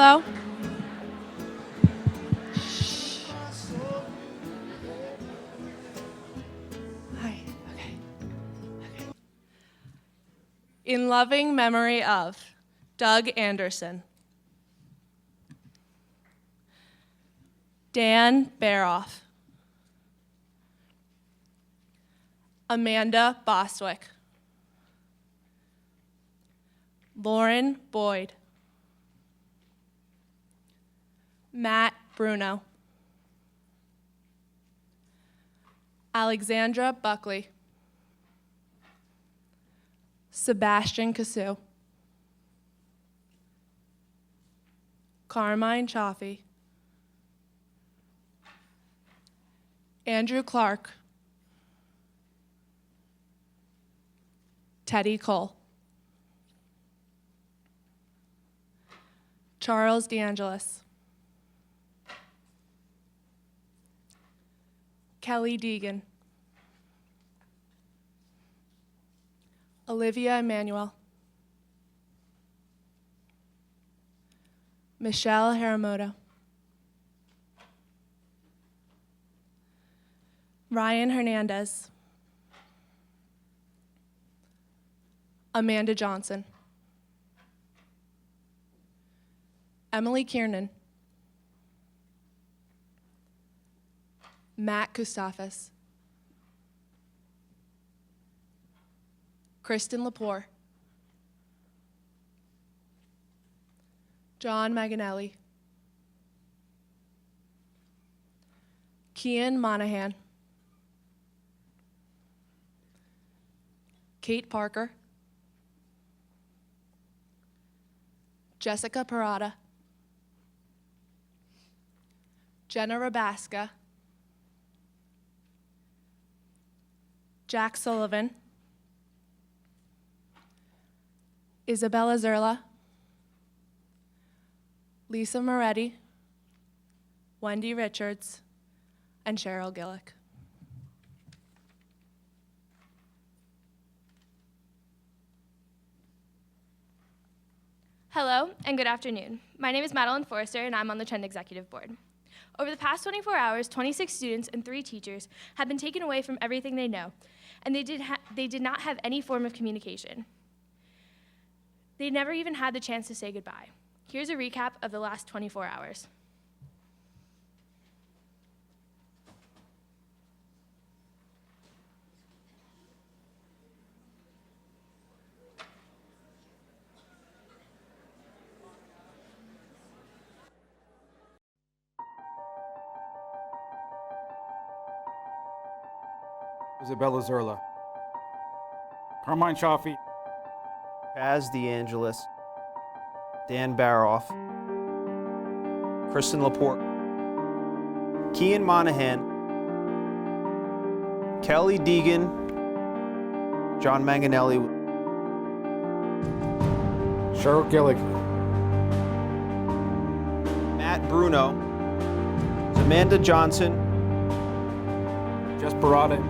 Hello? Hi, okay. In loving memory of Doug Anderson, Dan Baroff, Amanda Bostwick, Lauren Boyd, Matt Bruno, Alexandra Buckley, Sebastian Cassou, Carmine Chaffee, Andrew Clark, Teddy Cole, Charles DeAngelis, Kelly Deegan, Olivia Emanuel, Michelle Haramoto, Ryan Hernandez, Amanda Johnson, Emily Kiernan, Matt Kustafis, Kristen Lepore, John Maganelli, Kian Monahan, Kate Parker, Jessica Parada, Jenna Rabaska, Jack Sullivan, Isabella Zerla, Lisa Moretti, Wendy Richards, and Cheryl Gillick. Hello and good afternoon. My name is Madeline Forrester and I'm on the Trend Executive Board. Over the past 24 hours, 26 students and 3 teachers have been taken away from everything they know, and they did not have any form of communication. They never even had the chance to say goodbye. Here's a recap of the last 24 hours. Isabella Zerla, Carmine Chaffee, Chaz DeAngelis, Dan Baroff, Kristen Lepore, Kian Monahan, Kelly Deegan, John Manganelli, Cheryl Gillick, Matt Bruno, Amanda Johnson, Jess Parada,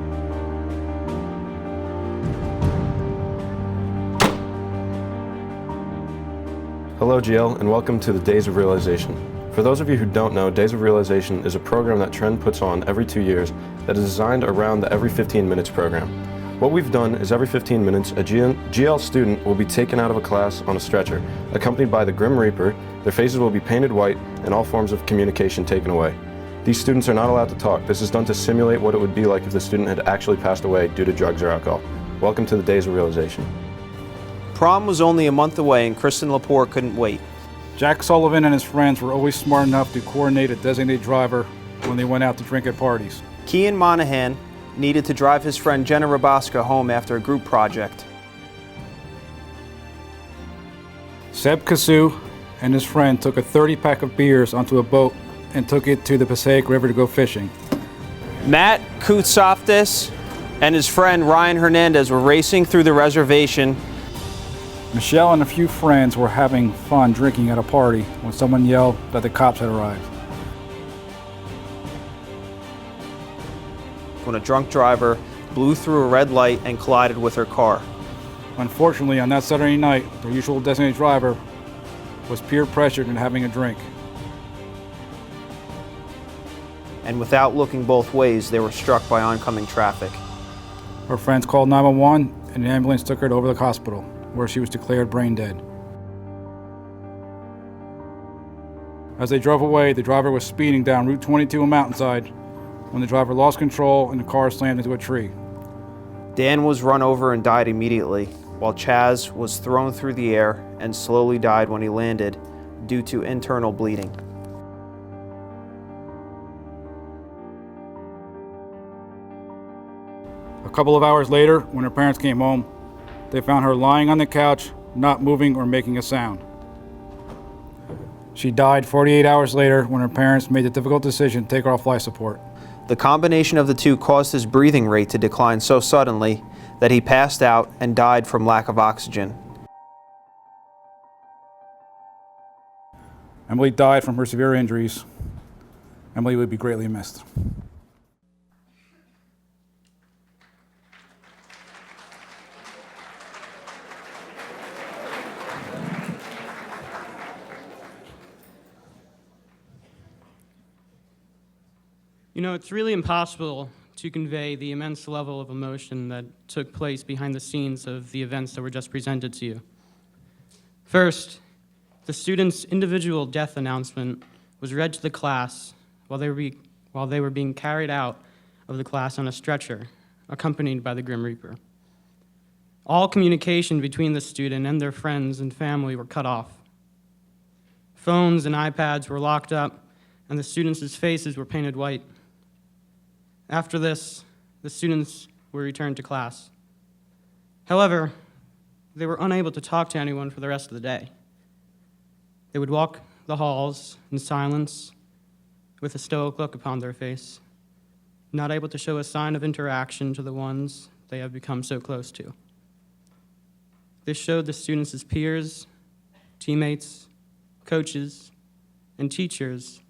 Hello GL and welcome to the Days of Realization. For those of you who don't know, Days of Realization is a program that Trend puts on every 2 years that is designed around the Every 15 Minutes program. What we've done is every 15 minutes, a GL student will be taken out of a class on a stretcher, accompanied by the Grim Reaper. Their faces will be painted white and all forms of communication taken away. These students are not allowed to talk. This is done to simulate what it would be like if the student had actually passed away due to drugs or alcohol. Welcome to the Days of Realization. Prom was only a month away and Kristen Lepore couldn't wait. Jack Sullivan and his friends were always smart enough to coordinate a designated driver when they went out to drink at parties. Kian Monahan needed to drive his friend Jenna Rabaska home after a group project. Seb Cassou and his friend took a 30-pack of beers onto a boat and took it to the Passaic River to go fishing. Matt Kustafis and his friend Ryan Hernandez were racing through the reservation. Michelle and a few friends were having fun drinking at a party when someone yelled that the cops had arrived. When a drunk driver blew through a red light and collided with her car. Unfortunately, on that Saturday night, their usual designated driver was peer pressured into having a drink. And without looking both ways, they were struck by oncoming traffic. Her friends called 911 and the ambulance took her to Overlook Hospital, where she was declared brain dead. As they drove away, the driver was speeding down Route 22 in Mountainside when the driver lost control and the car slammed into a tree. Dan was run over and died immediately, while Chaz was thrown through the air and slowly died when he landed due to internal bleeding. A couple of hours later, when her parents came home, they found her lying on the couch, not moving or making a sound. She died 48 hours later when her parents made the difficult decision to take her off life support. The combination of the two caused his breathing rate to decline so suddenly that he passed out and died from lack of oxygen. Emily died from her severe injuries. Emily would be greatly missed. You know, it's really impossible to convey the immense level of emotion that took place behind the scenes of the events that were just presented to you. First, the students' individual death announcement was read to the class while they were being carried out of the class on a stretcher, accompanied by the Grim Reaper. All communication between the student and their friends and family were cut off. Phones and iPads were locked up, and the students' faces were painted white. After this, the students were returned to class. However, they were unable to talk to anyone for the rest of the day. They would walk the halls in silence with a stoic look upon their face, not able to show a sign of interaction to the ones they have become so close to. This showed the students as peers, teammates, coaches, and teachers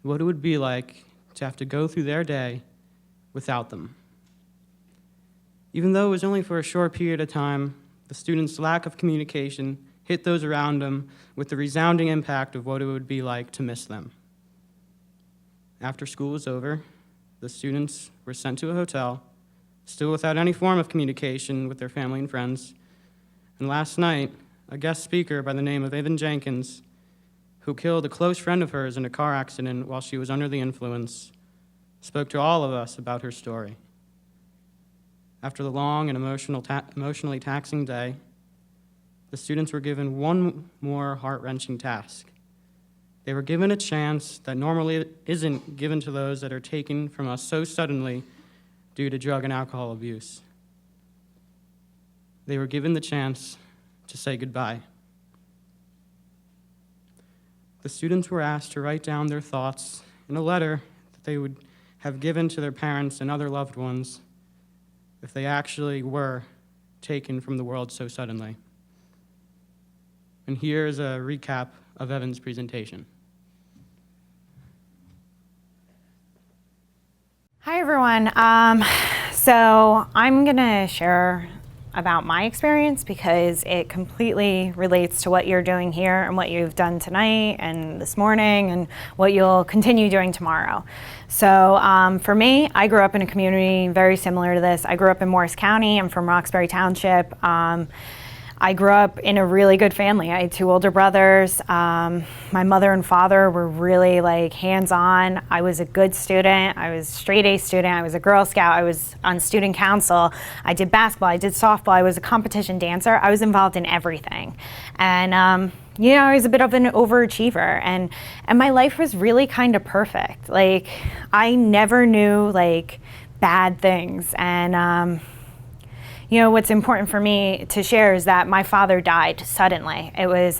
what it would be like to have to go through their day without them. Even though it was only for a short period of time, the students' lack of communication hit those around them with the resounding impact of what it would be like to miss them. After school was over, the students were sent to a hotel, still without any form of communication with their family and friends. And last night, a guest speaker by the name of Evan Jenkins, who killed a close friend of hers in a car accident while she was under the influence, spoke to all of us about her story. After the long and emotionally taxing day, the students were given one more heart-wrenching task. They were given a chance that normally isn't given to those that are taken from us so suddenly due to drug and alcohol abuse. They were given the chance to say goodbye. The students were asked to write down their thoughts in a letter that they would have given to their parents and other loved ones if they actually were taken from the world so suddenly. And here's a recap of Evan's presentation. Hi, everyone. So I'm going to share about my experience because it completely relates to what you're doing here and what you've done tonight and this morning and what you'll continue doing tomorrow. So for me, I grew up in a community very similar to this. I grew up in Morris County. I'm from Roxbury Township. I grew up in a really good family. I had two older brothers. My mother and father were really hands-on. I was a good student. I was a straight A student. I was a Girl Scout. I was on student council. I did basketball. I did softball. I was a competition dancer. I was involved in everything. And I was a bit of an overachiever. And my life was really kind of perfect. I never knew bad things. And what's important for me to share is that my father died suddenly. It was,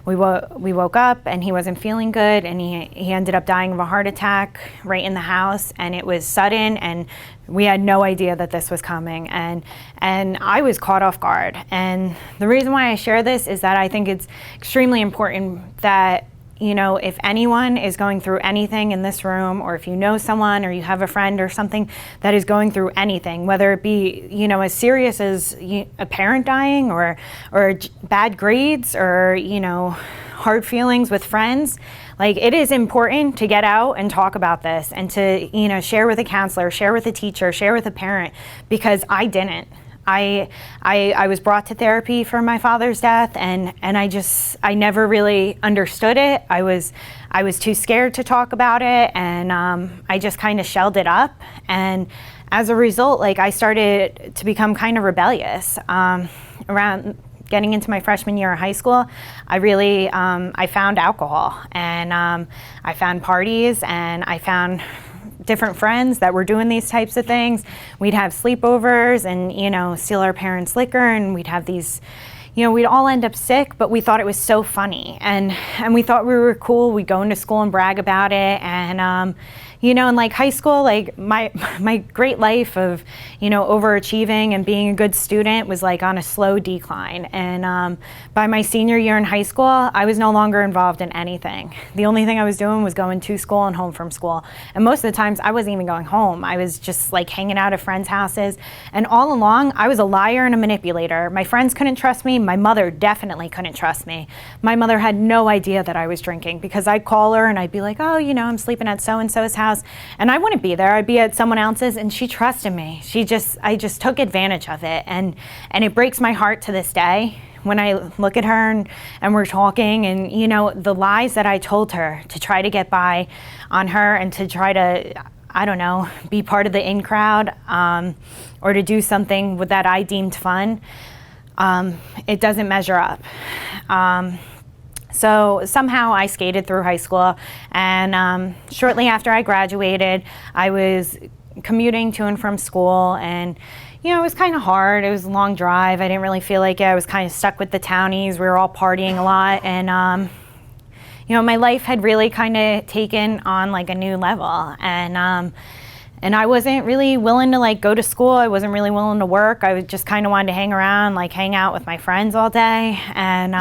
we woke up and he wasn't feeling good, and he ended up dying of a heart attack right in the house, and it was sudden, and we had no idea that this was coming, and I was caught off guard. And the reason why I share this is that I think it's extremely important that if anyone is going through anything in this room, or if you know someone or you have a friend or something that is going through anything, whether it be, as serious as a parent dying or bad grades or, hard feelings with friends, like, it is important to get out and talk about this and to, share with a counselor, share with a teacher, share with a parent, because I didn't. I was brought to therapy for my father's death, and I never really understood it. I was too scared to talk about it, and I just kind of shelled it up. And as a result, like, I started to become kind of rebellious. Around getting into my freshman year of high school, I found alcohol, and I found parties, and I found different friends that were doing these types of things. We'd have sleepovers and, steal our parents' liquor, and we'd have these, we'd all end up sick, but we thought it was so funny. And we thought we were cool. We'd go into school and brag about it. And, in like high school, like my great life of, overachieving and being a good student was like on a slow decline. And by my senior year in high school, I was no longer involved in anything. The only thing I was doing was going to school and home from school. And most of the times I wasn't even going home. I was just like hanging out at friends' houses. And all along, I was a liar and a manipulator. My friends couldn't trust me. My mother definitely couldn't trust me. My mother had no idea that I was drinking, because I'd call her and I'd be like, oh, I'm sleeping at so-and-so's house. And I wouldn't be there. I'd be at someone else's, and she trusted me. I just took advantage of it. And it breaks my heart to this day when I look at her and we're talking, and, the lies that I told her to try to get by on her and to try to, I don't know, be part of the in crowd, or to do something that I deemed fun, it doesn't measure up. So somehow I skated through high school, and shortly after I graduated, I was commuting to and from school, and it was kind of hard. It was a long drive. I didn't really feel like it. I was kind of stuck with the townies. We were all partying a lot, and my life had really kind of taken on like a new level, and I wasn't really willing to like go to school. I wasn't really willing to work. I was just kind of wanted to hang around, like hang out with my friends all day, and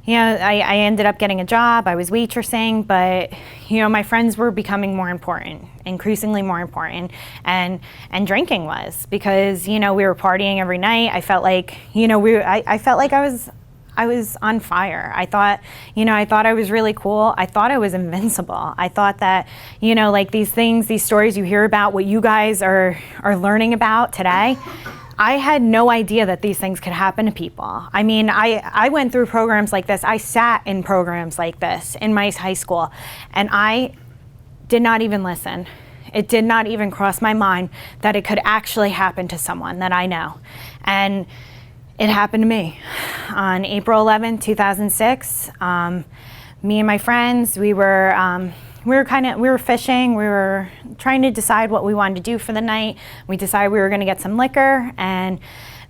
I ended up getting a job. I was waitressing, but, my friends were becoming more important, increasingly more important, and drinking was, because, we were partying every night. I felt like, I felt like I was on fire. I thought I was really cool. I thought I was invincible. I thought that, like these things, these stories you hear about, what you guys are learning about today, I had no idea that these things could happen to people. I mean, I went through programs like this. I sat in programs like this in my high school, and I did not even listen. It did not even cross my mind that it could actually happen to someone that I know. And it happened to me. On April 11, 2006, me and my friends, we were fishing. We were trying to decide what we wanted to do for the night. We decided we were going to get some liquor, and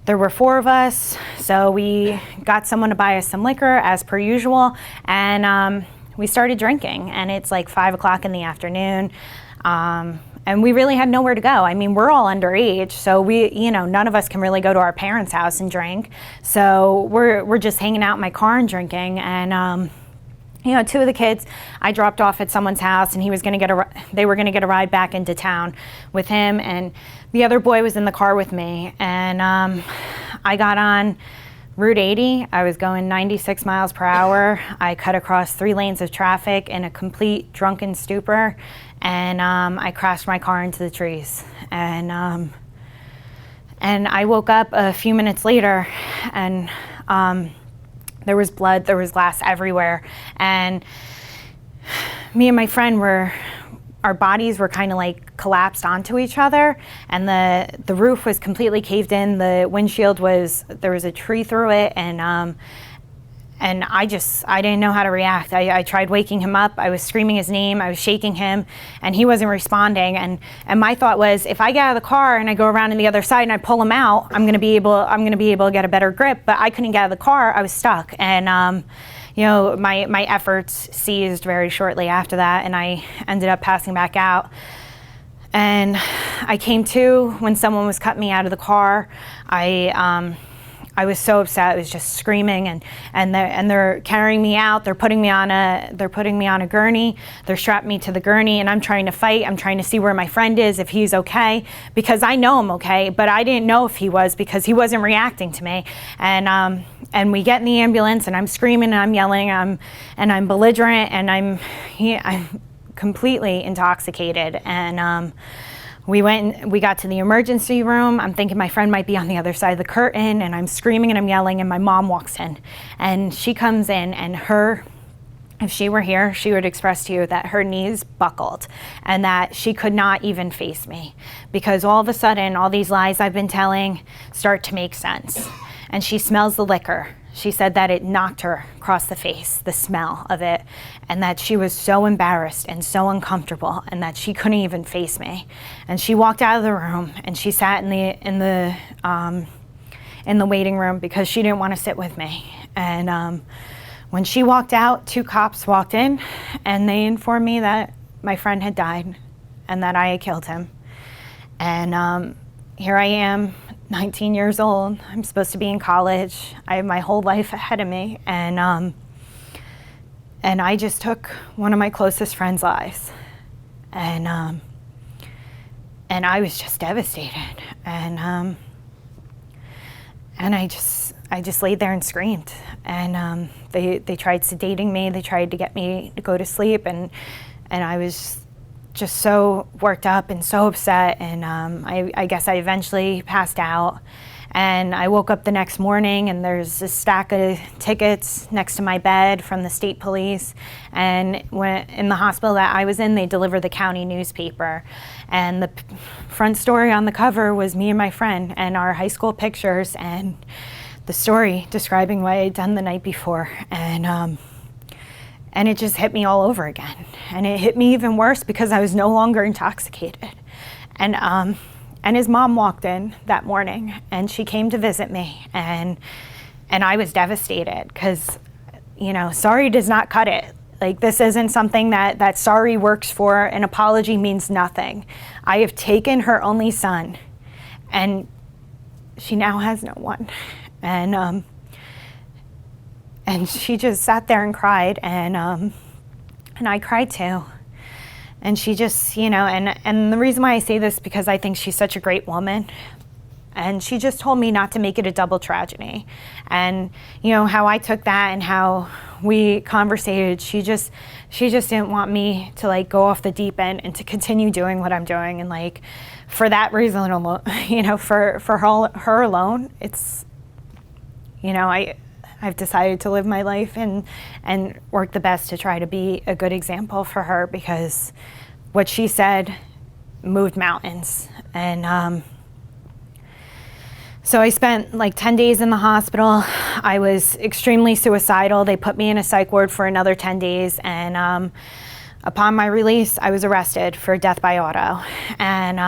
there were 4 of us. So we got someone to buy us some liquor as per usual, and we started drinking. And it's like 5 o'clock in the afternoon. And we really had nowhere to go. I mean, we're all underage, so none of us can really go to our parents' house and drink. So we're just hanging out in my car and drinking. And 2 of the kids I dropped off at someone's house, and they were going to get a ride back into town with him, and the other boy was in the car with me. And I got on Route 80. I was going 96 miles per hour. I cut across 3 lanes of traffic in a complete drunken stupor, and I crashed my car into the trees. And I woke up a few minutes later, and there was blood, there was glass everywhere. And me and my friend our bodies were kind of like collapsed onto each other, and the roof was completely caved in. The windshield there was a tree through it, and I didn't know how to react. I tried waking him up. I was screaming his name. I was shaking him, and he wasn't responding. And my thought was, if I get out of the car and I go around to the other side and I pull him out, I'm gonna be able to get a better grip. But I couldn't get out of the car. I was stuck. And my efforts ceased very shortly after that, and I ended up passing back out. And I came to when someone was cutting me out of the car. I was so upset. I was just screaming, and they're carrying me out. They're putting me on a gurney. They're strapping me to the gurney, and I'm trying to fight. I'm trying to see where my friend is, if he's okay, because I know I'm okay, but I didn't know if he was because he wasn't reacting to me. And we get in the ambulance, and I'm screaming and I'm yelling, and I'm belligerent, and I'm completely intoxicated. And we got to the emergency room. I'm thinking my friend might be on the other side of the curtain, and I'm screaming and I'm yelling, and my mom walks in, and she comes in, and if she were here, she would express to you that her knees buckled and that she could not even face me, because all of a sudden, all these lies I've been telling start to make sense. And she smells the liquor. She said that it knocked her across the face, the smell of it, and that she was so embarrassed and so uncomfortable, and that she couldn't even face me. And she walked out of the room, and she sat in the waiting room because she didn't want to sit with me. And when she walked out, 2 cops walked in, and they informed me that my friend had died and that I had killed him. And here I am, 19 years old. I'm supposed to be in college. I have my whole life ahead of me, and I just took one of my closest friends' lives, and I was just devastated, and I just laid there and screamed, and they tried sedating me. They tried to get me to go to sleep, and I was just so worked up and so upset, and I guess I eventually passed out, and I woke up the next morning, and there's a stack of tickets next to my bed from the state police. And when in the hospital that I was in, they delivered the county newspaper, and the front story on the cover was me and my friend and our high school pictures and the story describing what I had done the night before. And it just hit me all over again. And it hit me even worse because I was no longer intoxicated. And his mom walked in that morning, and she came to visit me, and I was devastated because, sorry does not cut it. Like, this isn't something that sorry works for. An apology means nothing. I have taken her only son, and she now has no one. And she just sat there and cried, and I cried too. And she just, and the reason why I say this, because I think she's such a great woman. And she just told me not to make it a double tragedy. And how I took that and how we conversated, she just didn't want me to go off the deep end and to continue doing what I'm doing. And for that reason alone, for her alone, it's, I've decided to live my life and work the best to try to be a good example for her, because what she said moved mountains. And so I spent 10 days in the hospital. I was extremely suicidal. They put me in a psych ward for another 10 days. And upon my release, I was arrested for death by auto. And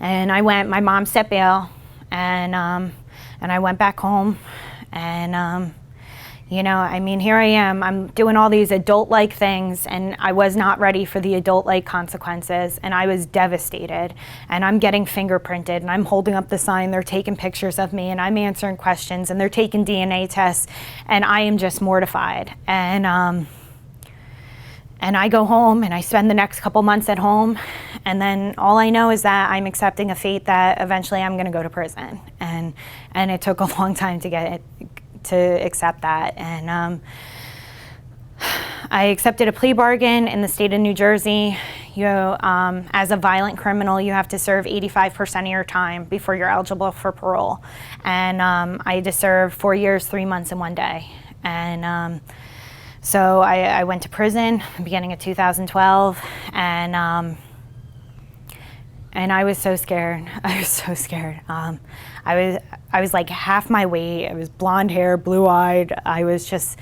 I went, my mom set bail, and I went back home, and here I am. I'm doing all these adult-like things, and I was not ready for the adult-like consequences, and I was devastated. And I'm getting fingerprinted, and I'm holding up the sign. They're taking pictures of me, and I'm answering questions, and they're taking DNA tests, and I am just mortified. And I go home, and I spend the next couple months at home, and then all I know is that I'm accepting a fate that eventually I'm going to go to prison. And it took a long time to accept that. And I accepted a plea bargain in the state of New Jersey. As a violent criminal, you have to serve 85% of your time before you're eligible for parole. And I had to serve 4 years, 3 months, and 1 day. And so I went to prison beginning of 2012, and I was so scared. I was so scared. I was like half my weight. I was blonde hair, blue-eyed. I was just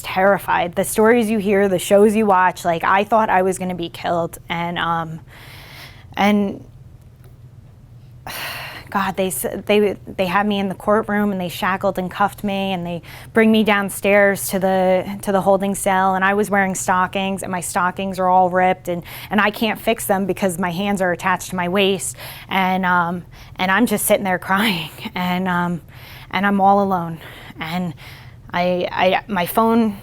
terrified. The stories you hear, the shows you watch, I thought I was going to be killed. And God, they had me in the courtroom and they shackled and cuffed me and they bring me downstairs to the holding cell, and I was wearing stockings and my stockings are all ripped and I can't fix them because my hands are attached to my waist, and I'm just sitting there crying, and I'm all alone, and my phone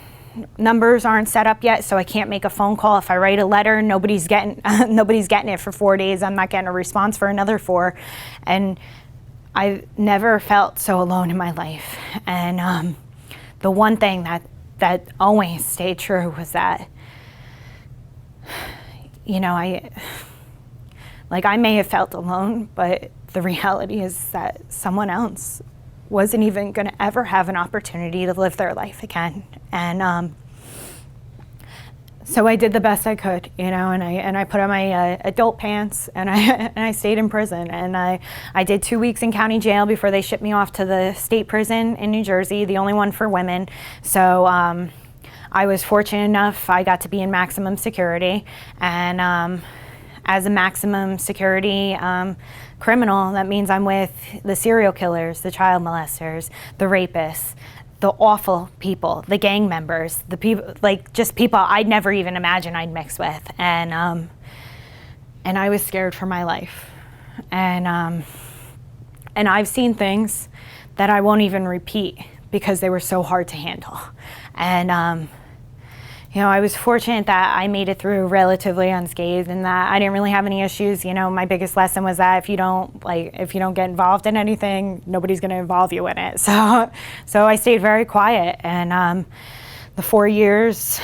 numbers aren't set up yet, so I can't make a phone call. If I write a letter, nobody's getting it for 4 days. I'm not getting a response for another 4, and I've never felt so alone in my life. And the one thing that always stayed true was that, you know, I may have felt alone, but the reality is that someone else wasn't even going to ever have an opportunity to live their life again. And so I did the best I could, you know, and I put on my adult pants, and I stayed in prison. And I did 2 weeks in county jail before they shipped me off to the state prison in New Jersey, the only one for women. So I was fortunate enough, I got to be in maximum security. And as a maximum security criminal, that means I'm with the serial killers, the child molesters, the rapists, the awful people, the gang members, the people, like just people I'd never even imagined I'd mix with. And I was scared for my life. And I've seen things that I won't even repeat because they were so hard to handle. And you know, I was fortunate that I made it through relatively unscathed, and that I didn't really have any issues. You know, my biggest lesson was that if you don't get involved in anything, nobody's going to involve you in it. So I stayed very quiet, and the 4 years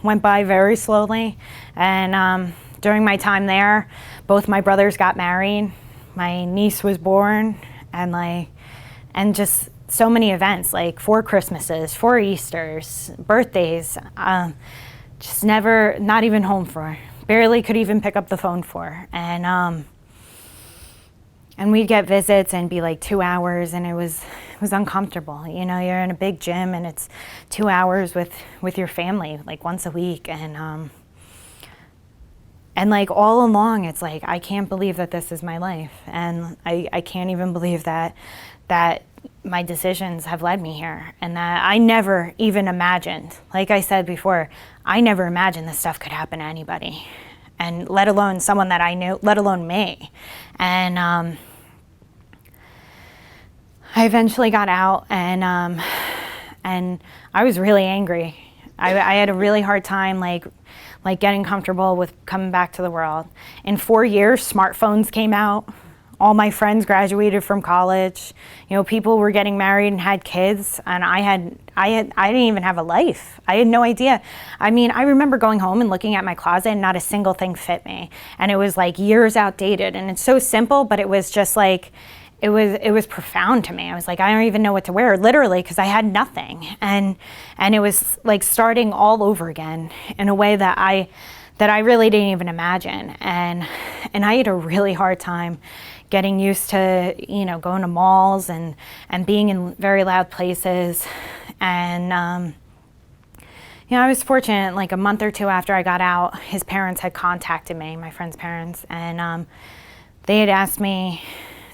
went by very slowly. And during my time there, both my brothers got married, my niece was born, and just so many events, like 4 Christmases, 4 Easters, birthdays, just never, not even home for. Barely could even pick up the phone for. And we'd get visits and be like 2 hours, and it was uncomfortable. You know, you're in a big gym and it's 2 hours with your family, like once a week. And like all along, it's like, I can't believe that this is my life. And I can't even believe that my decisions have led me here, and that I never even imagined, like I said before, I never imagined this stuff could happen to anybody, and let alone someone that I knew, let alone me. And I eventually got out, and I was really angry. I had a really hard time like getting comfortable with coming back to the world. In 4 years, smartphones came out. All my friends graduated from college. You know, people were getting married and had kids, and I didn't even have a life. I had no idea. I mean, I remember going home and looking at my closet and not a single thing fit me. And it was like years outdated, and it's so simple, but it was just like, it was profound to me. I was like, I don't even know what to wear, literally, because I had nothing. And it was like starting all over again in a way that I really didn't even imagine. And I had a really hard time getting used to, you know, going to malls and being in very loud places. And, you know, I was fortunate, like a month or 2 after I got out, his parents had contacted me, my friend's parents, and they had asked me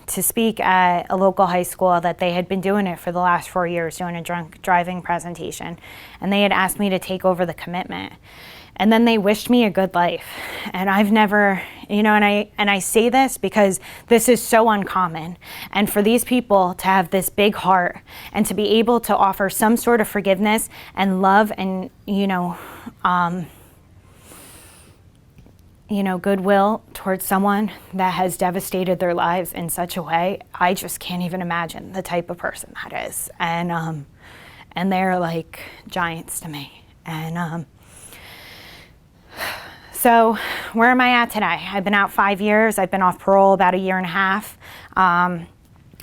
to speak at a local high school that they had been doing it for the last 4 years, doing a drunk driving presentation. And they had asked me to take over the commitment. And then they wished me a good life. And I've never, you know, and I say this because this is so uncommon. And for these people to have this big heart and to be able to offer some sort of forgiveness and love and, goodwill towards someone that has devastated their lives in such a way, I just can't even imagine the type of person that is. And they're like giants to me. And so where am I at today? I've been out 5 years. I've been off parole about 1.5 years.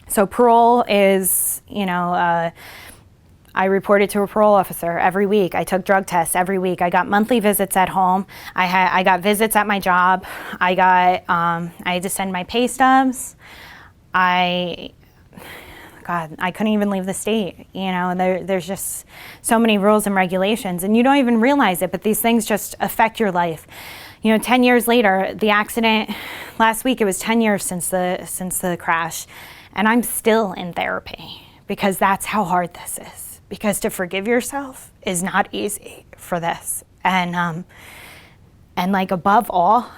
So parole is, I reported to a parole officer every week. I took drug tests every week. I got monthly visits at home. I got visits at my job. I had to send my pay stubs. I couldn't even leave the state. You know, there's just so many rules and regulations, and you don't even realize it, but these things just affect your life. 10 years later, the accident, last week it was 10 years since the crash, and I'm still in therapy because that's how hard this is. Because to forgive yourself is not easy for this. And like above all,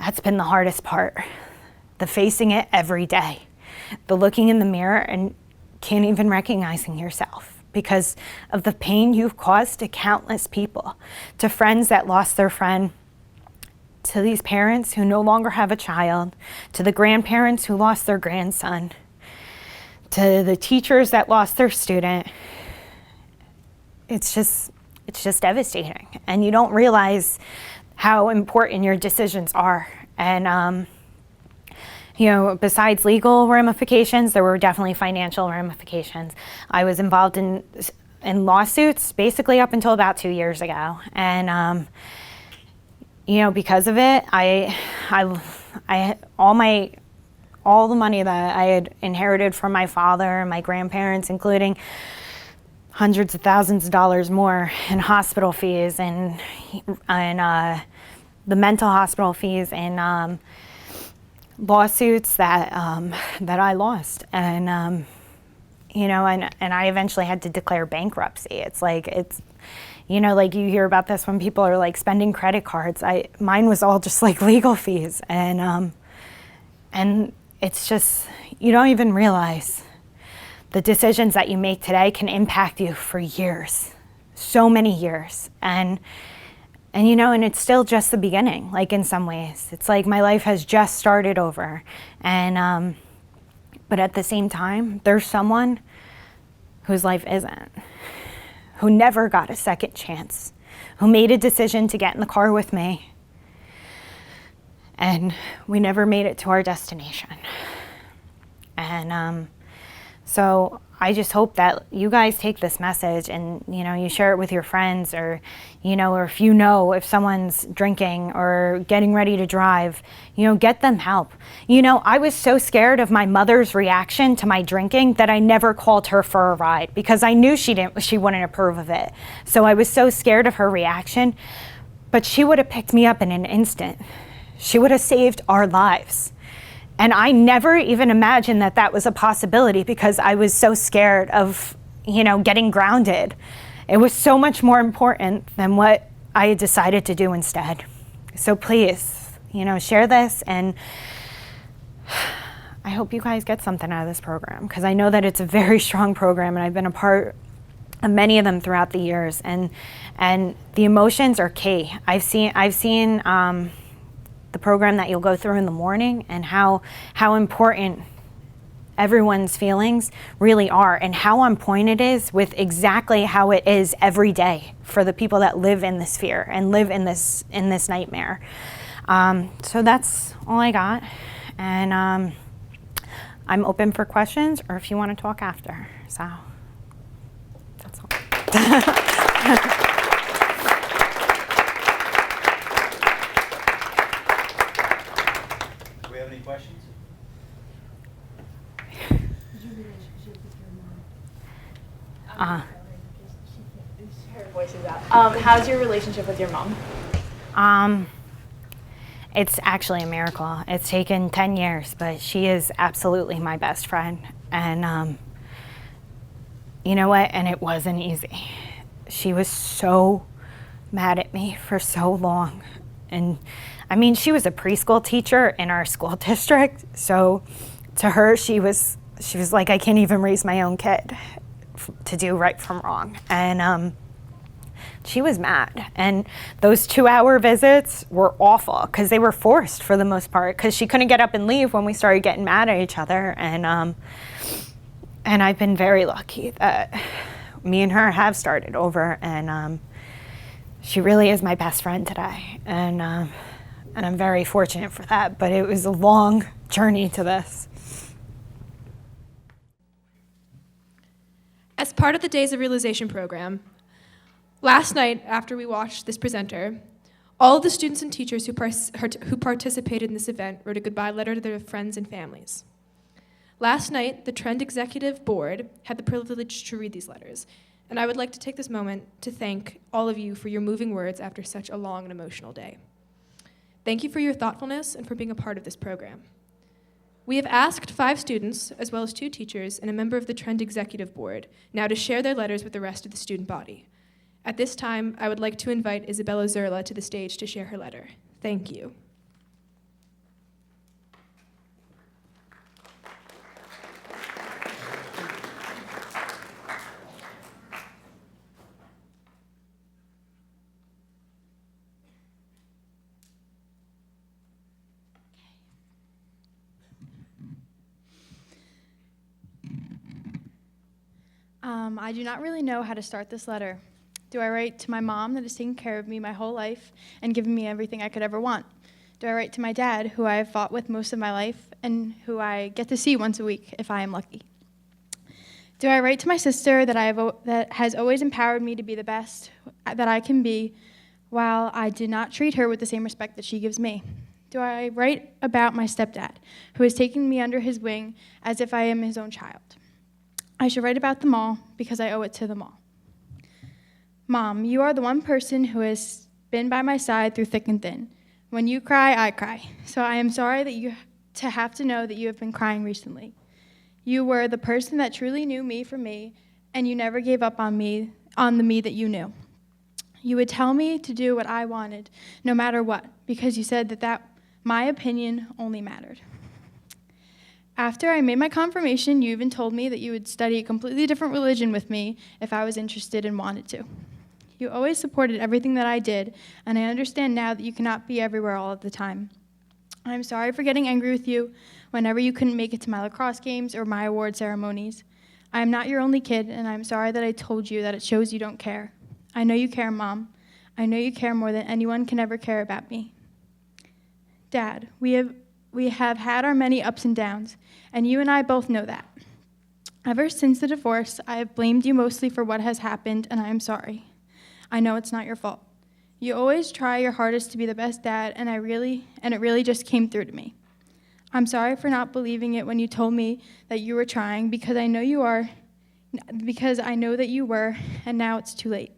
that's been the hardest part. The facing it every day. The looking in the mirror and can't even recognizing yourself because of the pain you've caused to countless people, to friends that lost their friend, to these parents who no longer have a child, to the grandparents who lost their grandson, to the teachers that lost their student. It's just devastating. And you don't realize how important your decisions are. And, besides legal ramifications, there were definitely financial ramifications. I was involved in lawsuits basically up until about 2 years ago. And, because of it, all the money that I had inherited from my father and my grandparents, including hundreds of thousands of dollars more in hospital fees and the mental hospital fees and lawsuits that I lost, and I eventually had to declare bankruptcy. It's like like you hear about this when people are like spending credit cards. Mine was all just like legal fees, and it's just, you don't even realize the decisions that you make today can impact you for years, so many years, and it's still just the beginning. Like in some ways, it's like my life has just started over, and but at the same time, there's someone whose life isn't, who never got a second chance, who made a decision to get in the car with me, and we never made it to our destination. And so I just hope that you guys take this message and, you share it with your friends, or, or if someone's drinking or getting ready to drive, get them help. I was so scared of my mother's reaction to my drinking that I never called her for a ride because I knew she wouldn't approve of it. So I was so scared of her reaction, but she would have picked me up in an instant. She would have saved our lives. And I never even imagined that that was a possibility because I was so scared of, getting grounded. It was so much more important than what I had decided to do instead. So please, share this, and I hope you guys get something out of this program because I know that it's a very strong program, and I've been a part of many of them throughout the years, and the emotions are key. I've seen the program that you'll go through in the morning and how important everyone's feelings really are, and how on point it is with exactly how it is every day for the people that live in this fear and live in this nightmare. So that's all I got, and I'm open for questions or if you want to talk after. So that's all. Do we have any questions? Her voice is out. How's your relationship with your mom? It's actually a miracle. It's taken 10 years, but she is absolutely my best friend. And you know what? And it wasn't easy. She was so mad at me for so long. And I mean, she was a preschool teacher in our school district. So to her, she was like, I can't even raise my own kid to do right from wrong. And she was mad. And those 2-hour visits were awful because they were forced for the most part because she couldn't get up and leave when we started getting mad at each other. And I've been very lucky that me and her have started over, and she really is my best friend today. And I'm very fortunate for that, but it was a long journey to this. As part of the Days of Realization program, last night after we watched this presenter, all of the students and teachers who participated in this event wrote a goodbye letter to their friends and families. Last night, the Trend Executive Board had the privilege to read these letters, and I would like to take this moment to thank all of you for your moving words after such a long and emotional day. Thank you for your thoughtfulness and for being a part of this program. We have asked 5 students, as well as 2 teachers and a member of the Trend Executive Board, now to share their letters with the rest of the student body. At this time, I would like to invite Isabella Zerla to the stage to share her letter. Thank you. I do not really know how to start this letter. Do I write to my mom that has taken care of me my whole life and given me everything I could ever want? Do I write to my dad, who I have fought with most of my life and who I get to see once a week if I am lucky? Do I write to my sister that has always empowered me to be the best that I can be while I did not treat her with the same respect that she gives me? Do I write about my stepdad, who has taken me under his wing as if I am his own child? I should write about them all because I owe it to them all. Mom, you are the one person who has been by my side through thick and thin. When you cry, I cry. So I am sorry that you have to know that you have been crying recently. You were the person that truly knew me for me, and you never gave up on me, on the me that you knew. You would tell me to do what I wanted, no matter what, because you said that my opinion only mattered. After I made my confirmation, you even told me that you would study a completely different religion with me if I was interested and wanted to. You always supported everything that I did, and I understand now that you cannot be everywhere all at the time. I'm sorry for getting angry with you whenever you couldn't make it to my lacrosse games or my award ceremonies. I am not your only kid, and I'm sorry that I told you that it shows you don't care. I know you care, Mom. I know you care more than anyone can ever care about me. Dad, we have had our many ups and downs, and you and I both know that. Ever since the divorce, I have blamed you mostly for what has happened, and I am sorry. I know it's not your fault. You always try your hardest to be the best dad, and it really just came through to me. I'm sorry for not believing it when you told me that you were trying, because I know that you were, and now it's too late.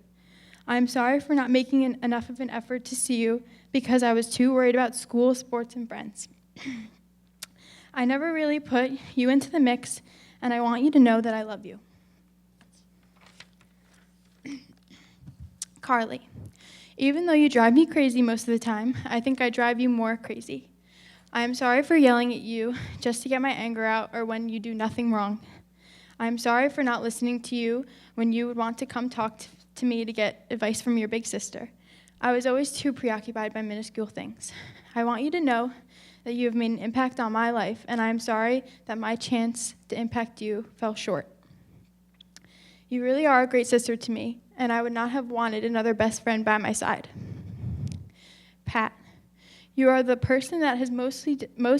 I'm sorry for not making enough of an effort to see you, because I was too worried about school, sports, and friends. I never really put you into the mix, and I want you to know that I love you. Carly, even though you drive me crazy most of the time, I think I drive you more crazy. I am sorry for yelling at you just to get my anger out or when you do nothing wrong. I am sorry for not listening to you when you would want to come talk to me to get advice from your big sister. I was always too preoccupied by minuscule things. I want you to know that you have made an impact on my life, and I am sorry that my chance to impact you fell short. You really are a great sister to me, and I would not have wanted another best friend by my side. Pat, you are the person that has most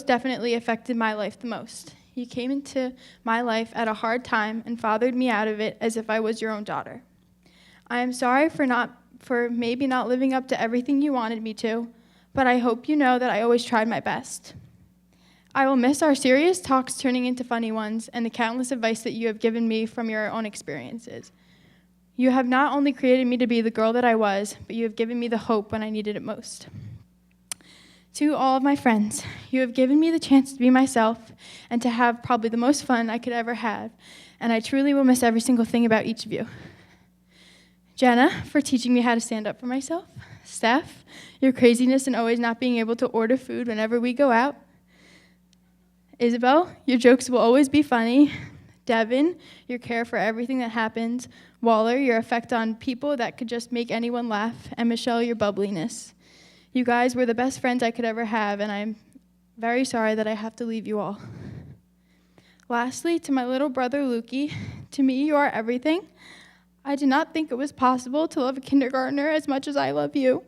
definitely affected my life the most. You came into my life at a hard time and fathered me out of it as if I was your own daughter. I am sorry for maybe not living up to everything you wanted me to, but I hope you know that I always tried my best. I will miss our serious talks turning into funny ones and the countless advice that you have given me from your own experiences. You have not only created me to be the girl that I was, but you have given me the hope when I needed it most. To all of my friends, you have given me the chance to be myself and to have probably the most fun I could ever have, and I truly will miss every single thing about each of you. Jenna, for teaching me how to stand up for myself. Steph, your craziness and always not being able to order food whenever we go out. Isabel, your jokes will always be funny. Devin, your care for everything that happens. Waller, your effect on people that could just make anyone laugh. And Michelle, your bubbliness. You guys were the best friends I could ever have, and I'm very sorry that I have to leave you all. Lastly, to my little brother, Lukey, to me, you are everything. I did not think it was possible to love a kindergartner as much as I love you.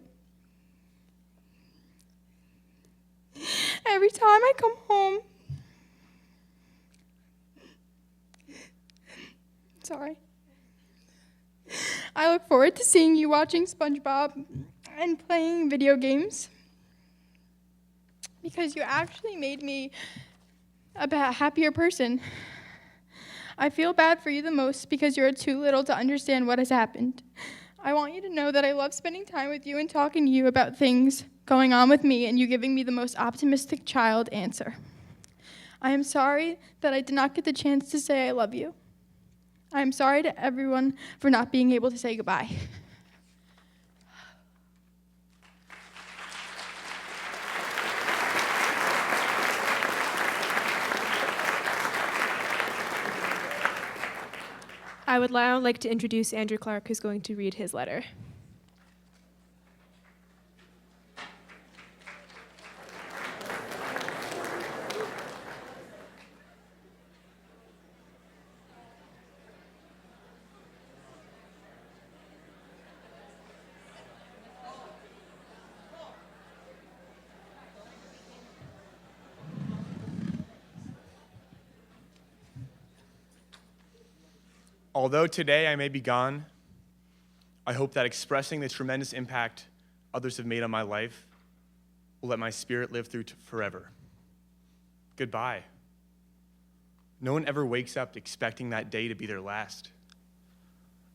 Every time I come home, I look forward to seeing you watching SpongeBob and playing video games, because you actually made me a happier person. I feel bad for you the most because you're too little to understand what has happened. I want you to know that I love spending time with you and talking to you about things going on with me and you giving me the most optimistic child answer. I am sorry that I did not get the chance to say I love you. I am sorry to everyone for not being able to say goodbye. I would now like to introduce Andrew Clark, who's going to read his letter. Although today I may be gone, I hope that expressing the tremendous impact others have made on my life will let my spirit live through forever. Goodbye. No one ever wakes up expecting that day to be their last.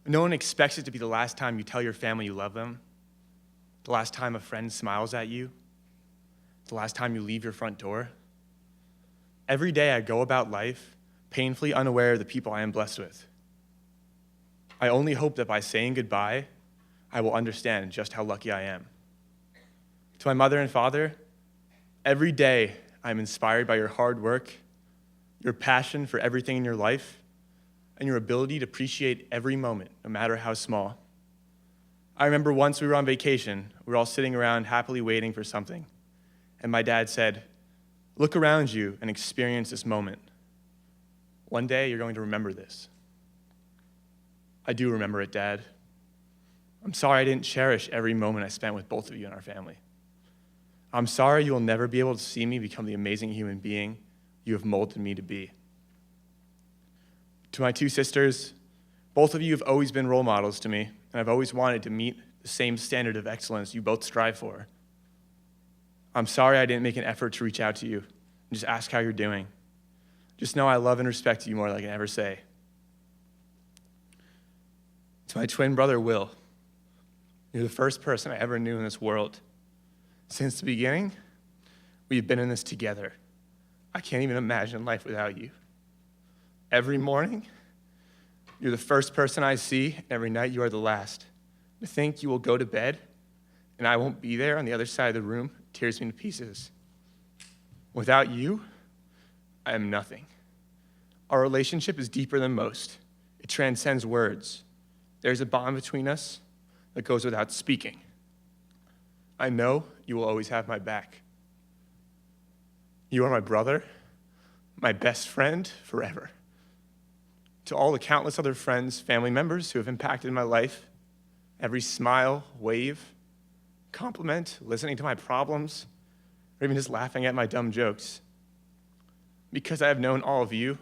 No one expects it to be the last time you tell your family you love them, the last time a friend smiles at you, the last time you leave your front door. Every day I go about life painfully unaware of the people I am blessed with. I only hope that by saying goodbye, I will understand just how lucky I am. To my mother and father, every day I'm inspired by your hard work, your passion for everything in your life, and your ability to appreciate every moment, no matter how small. I remember once we were on vacation, we were all sitting around happily waiting for something, and my dad said, "Look around you and experience this moment. One day you're going to remember this." I do remember it, Dad. I'm sorry I didn't cherish every moment I spent with both of you and our family. I'm sorry you will never be able to see me become the amazing human being you have molded me to be. To my two sisters, both of you have always been role models to me, and I've always wanted to meet the same standard of excellence you both strive for. I'm sorry I didn't make an effort to reach out to you and just ask how you're doing. Just know I love and respect you more than I can ever say. To my twin brother, Will, you're the first person I ever knew in this world. Since the beginning, we've been in this together. I can't even imagine life without you. Every morning, you're the first person I see, and every night you are the last. To think you will go to bed, and I won't be there on the other side of the room tears me to pieces. Without you, I am nothing. Our relationship is deeper than most. It transcends words. There's a bond between us that goes without speaking. I know you will always have my back. You are my brother, my best friend forever. To all the countless other friends, family members who have impacted my life, every smile, wave, compliment, listening to my problems, or even just laughing at my dumb jokes. Because I have known all of you,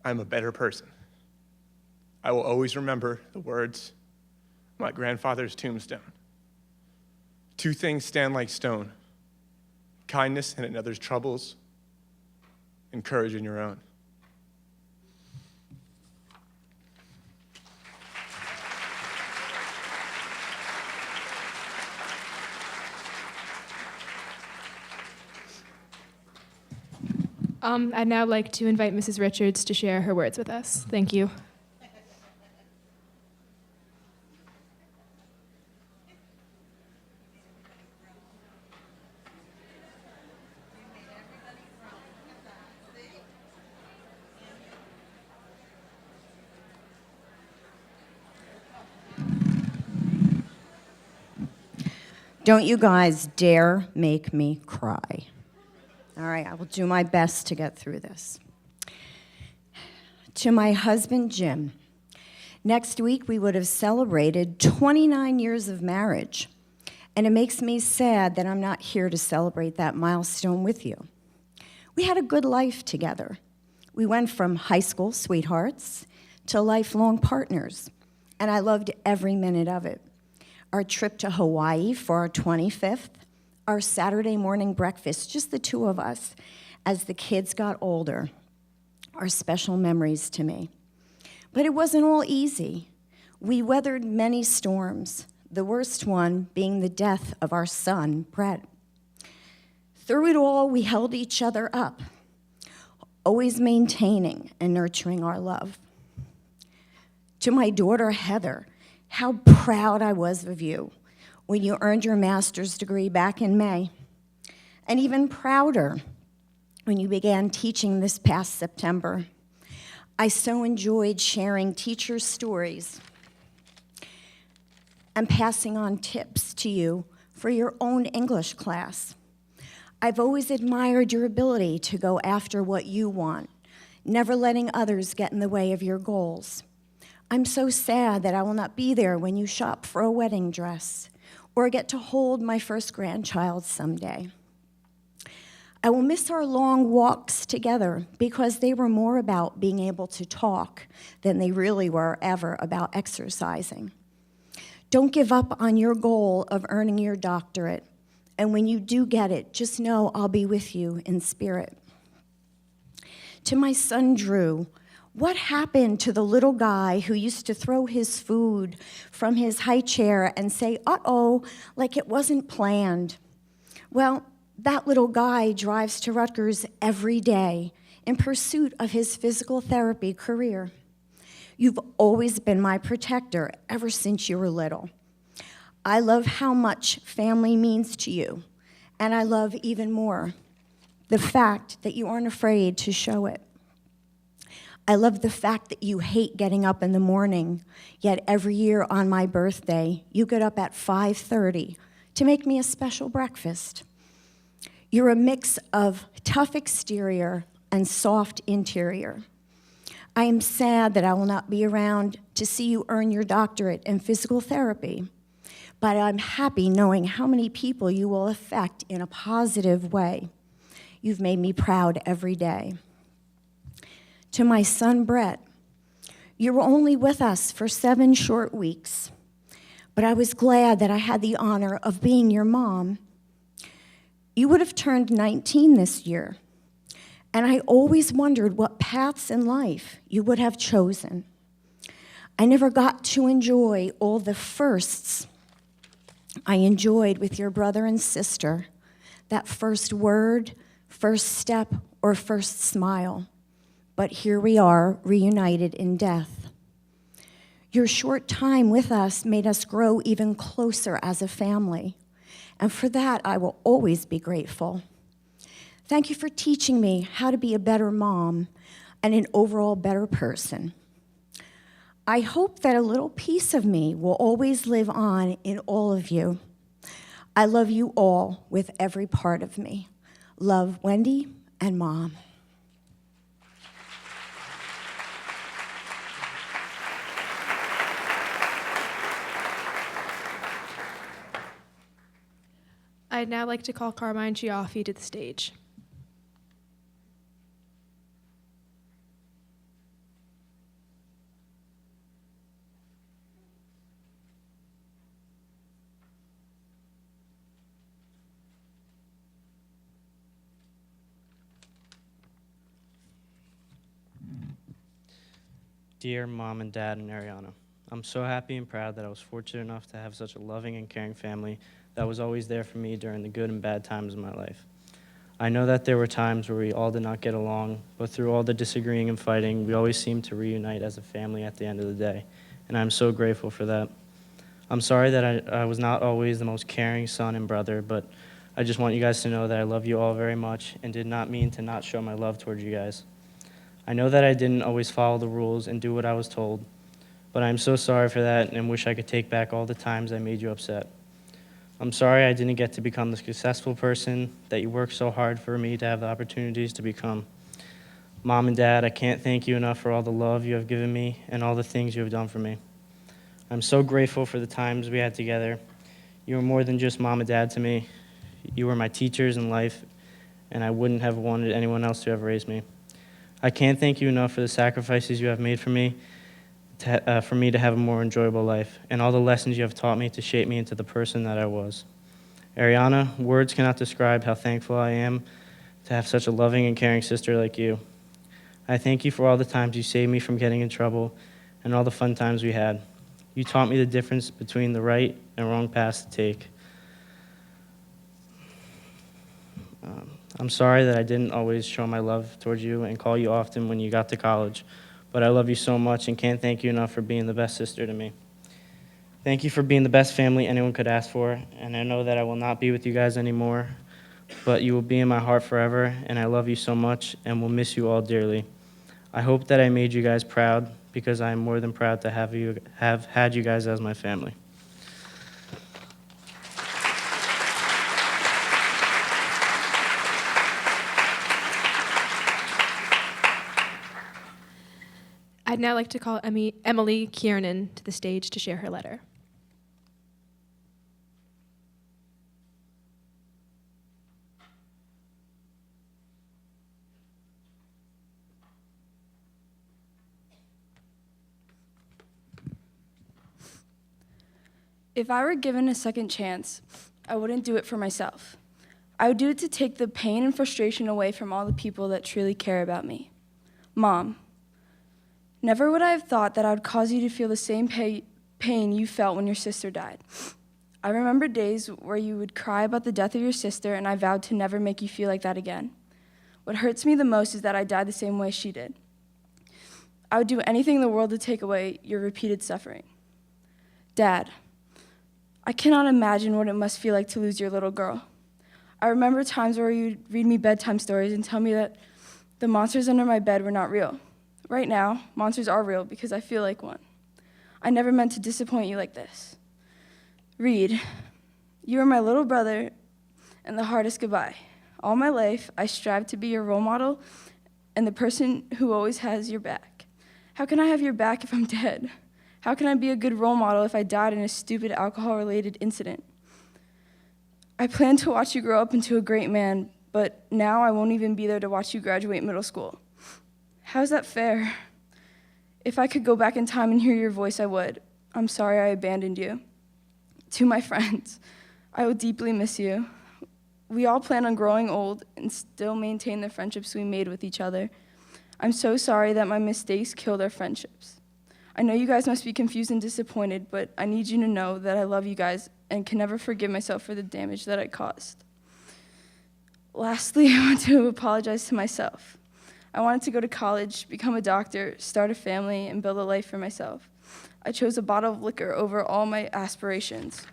I'm a better person. I will always remember the words on my grandfather's tombstone. Two things stand like stone: kindness in another's troubles, and courage in your own. I'd now like to invite Mrs. Richards to share her words with us. Thank you. Don't you guys dare make me cry. All right, I will do my best to get through this. To my husband, Jim, next week we would have celebrated 29 years of marriage, and it makes me sad that I'm not here to celebrate that milestone with you. We had a good life together. We went from high school sweethearts to lifelong partners, and I loved every minute of it. Our trip to Hawaii for our 25th, our Saturday morning breakfast, just the two of us, as the kids got older, are special memories to me. But it wasn't all easy. We weathered many storms, the worst one being the death of our son, Brett. Through it all, we held each other up, always maintaining and nurturing our love. To my daughter, Heather, how proud I was of you when you earned your master's degree back in May, and even prouder when you began teaching this past September. I so enjoyed sharing teacher stories and passing on tips to you for your own English class. I've always admired your ability to go after what you want, never letting others get in the way of your goals. I'm so sad that I will not be there when you shop for a wedding dress or get to hold my first grandchild someday. I will miss our long walks together because they were more about being able to talk than they really were ever about exercising. Don't give up on your goal of earning your doctorate, and when you do get it, just know I'll be with you in spirit. To my son, Drew, what happened to the little guy who used to throw his food from his high chair and say, uh-oh, like it wasn't planned? Well, that little guy drives to Rutgers every day in pursuit of his physical therapy career. You've always been my protector ever since you were little. I love how much family means to you, and I love even more the fact that you aren't afraid to show it. I love the fact that you hate getting up in the morning, yet every year on my birthday, you get up at 5:30 to make me a special breakfast. You're a mix of tough exterior and soft interior. I am sad that I will not be around to see you earn your doctorate in physical therapy, but I'm happy knowing how many people you will affect in a positive way. You've made me proud every day. To my son, Brett, you were only with us for 7 short weeks, but I was glad that I had the honor of being your mom. You would have turned 19 this year, and I always wondered what paths in life you would have chosen. I never got to enjoy all the firsts I enjoyed with your brother and sister, that first word, first step, or first smile. But here we are, reunited in death. Your short time with us made us grow even closer as a family, and for that I will always be grateful. Thank you for teaching me how to be a better mom and an overall better person. I hope that a little piece of me will always live on in all of you. I love you all with every part of me. Love, Wendy and Mom. I'd now like to call Carmine Chiaffi to the stage. Dear Mom and Dad and Ariana, I'm so happy and proud that I was fortunate enough to have such a loving and caring family that was always there for me during the good and bad times of my life. I know that there were times where we all did not get along, but through all the disagreeing and fighting, we always seemed to reunite as a family at the end of the day, and I'm so grateful for that. I'm sorry that I was not always the most caring son and brother, but I just want you guys to know that I love you all very much and did not mean to not show my love towards you guys. I know that I didn't always follow the rules and do what I was told, but I'm so sorry for that and wish I could take back all the times I made you upset. I'm sorry I didn't get to become the successful person that you worked so hard for me to have the opportunities to become. Mom and Dad, I can't thank you enough for all the love you have given me and all the things you have done for me. I'm so grateful for the times we had together. You were more than just Mom and Dad to me. You were my teachers in life, and I wouldn't have wanted anyone else to have raised me. I can't thank you enough for the sacrifices you have made for me to have a more enjoyable life, and all the lessons you have taught me to shape me into the person that I was. Ariana, words cannot describe how thankful I am to have such a loving and caring sister like you. I thank you for all the times you saved me from getting in trouble and all the fun times we had. You taught me the difference between the right and wrong paths to take. I'm sorry that I didn't always show my love towards you and call you often when you got to college, but I love you so much and can't thank you enough for being the best sister to me. Thank you for being the best family anyone could ask for, and I know that I will not be with you guys anymore, but you will be in my heart forever, and I love you so much and will miss you all dearly. I hope that I made you guys proud, because I am more than proud to have had you guys as my family. I'd now like to call Emily Kiernan to the stage to share her letter. If I were given a second chance, I wouldn't do it for myself. I would do it to take the pain and frustration away from all the people that truly care about me. Mom, never would I have thought that I would cause you to feel the same pain you felt when your sister died. I remember days where you would cry about the death of your sister, and I vowed to never make you feel like that again. What hurts me the most is that I died the same way she did. I would do anything in the world to take away your repeated suffering. Dad, I cannot imagine what it must feel like to lose your little girl. I remember times where you'd read me bedtime stories and tell me that the monsters under my bed were not real. Right now, monsters are real because I feel like one. I never meant to disappoint you like this. Reed, you are my little brother and the hardest goodbye. All my life, I strive to be your role model and the person who always has your back. How can I have your back if I'm dead? How can I be a good role model if I died in a stupid alcohol-related incident? I plan to watch you grow up into a great man, but now I won't even be there to watch you graduate middle school. How's that fair? If I could go back in time and hear your voice, I would. I'm sorry I abandoned you. To my friends, I will deeply miss you. We all plan on growing old and still maintain the friendships we made with each other. I'm so sorry that my mistakes killed our friendships. I know you guys must be confused and disappointed, but I need you to know that I love you guys and can never forgive myself for the damage that I caused. Lastly, I want to apologize to myself. I wanted to go to college, become a doctor, start a family, and build a life for myself. I chose a bottle of liquor over all my aspirations,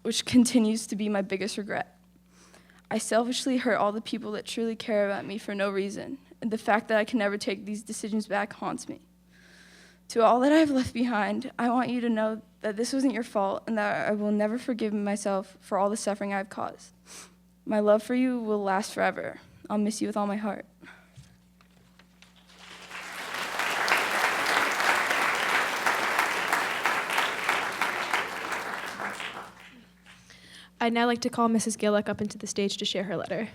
which continues to be my biggest regret. I selfishly hurt all the people that truly care about me for no reason, and the fact that I can never take these decisions back haunts me. To all that I have left behind, I want you to know that this wasn't your fault and that I will never forgive myself for all the suffering I've caused. My love for you will last forever. I'll miss you with all my heart. I'd now like to call Mrs. Gillick up into the stage to share her letter.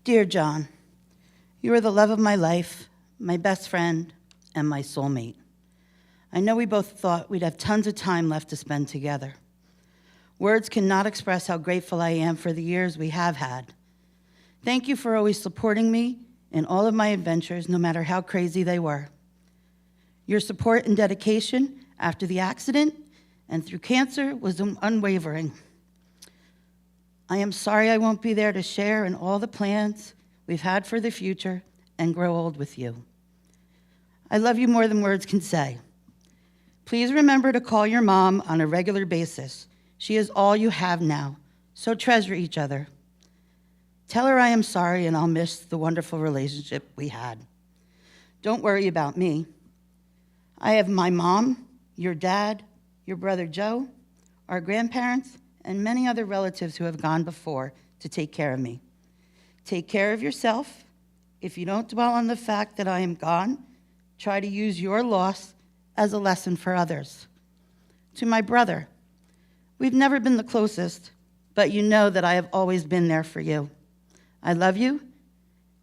Dear John, you are the love of my life, my best friend, and my soulmate. I know we both thought we'd have tons of time left to spend together. Words cannot express how grateful I am for the years we have had. Thank you for always supporting me in all of my adventures, no matter how crazy they were. Your support and dedication after the accident and through cancer was unwavering. I am sorry I won't be there to share in all the plans we've had for the future and grow old with you. I love you more than words can say. Please remember to call your mom on a regular basis. She is all you have now, so treasure each other. Tell her I am sorry and I'll miss the wonderful relationship we had. Don't worry about me. I have my mom, your dad, your brother Joe, our grandparents, and many other relatives who have gone before to take care of me. Take care of yourself. If you don't dwell on the fact that I am gone, try to use your loss as a lesson for others. To my brother, we've never been the closest, but you know that I have always been there for you. I love you,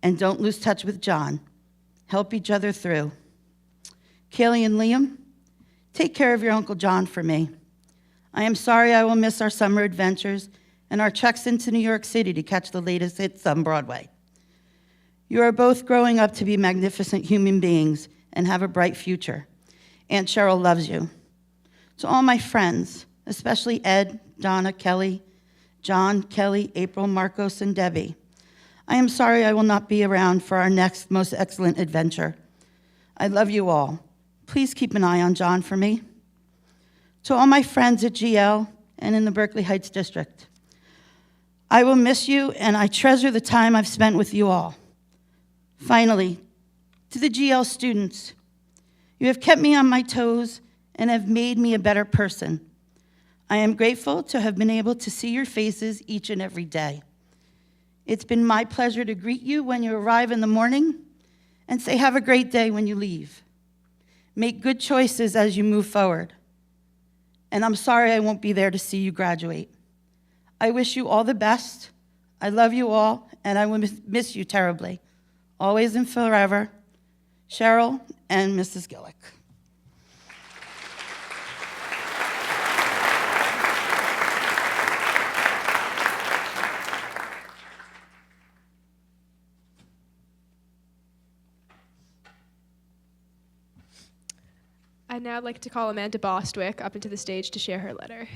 and don't lose touch with John. help each other through. Kaylee and Liam, take care of your Uncle John for me. I am sorry I will miss our summer adventures and our treks into New York City to catch the latest hits on Broadway. You are both growing up to be magnificent human beings and have a bright future. Aunt Cheryl loves you. To all my friends, especially Ed, Donna, Kelly, John, Kelly, April, Marcos, and Debbie, I am sorry I will not be around for our next most excellent adventure. I love you all. Please keep an eye on John for me. To all my friends at GL and in the Berkeley Heights District, I will miss you, and I treasure the time I've spent with you all. Finally, to the GL students, you have kept me on my toes and have made me a better person. I am grateful to have been able to see your faces each and every day. It's been my pleasure to greet you when you arrive in the morning and say have a great day when you leave. Make good choices as you move forward. And I'm sorry I won't be there to see you graduate. I wish you all the best. I love you all, and I will miss you terribly. Always and forever, Cheryl and Mrs. Gillick. I'd now like to call Amanda Bostwick up into the stage to share her letter.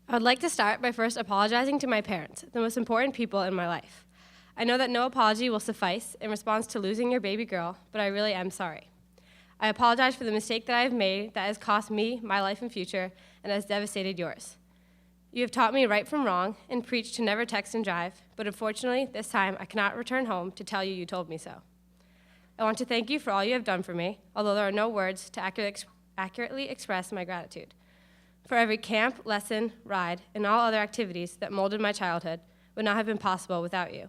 I would like to start by first apologizing to my parents, the most important people in my life. I know that no apology will suffice in response to losing your baby girl, but I really am sorry. I apologize for the mistake that I have made that has cost me my life and future and has devastated yours. You have taught me right from wrong and preached to never text and drive, but unfortunately, this time I cannot return home to tell you told me so. I want to thank you for all you have done for me, although there are no words to accurately express my gratitude. For every camp, lesson, ride, and all other activities that molded my childhood would not have been possible without you.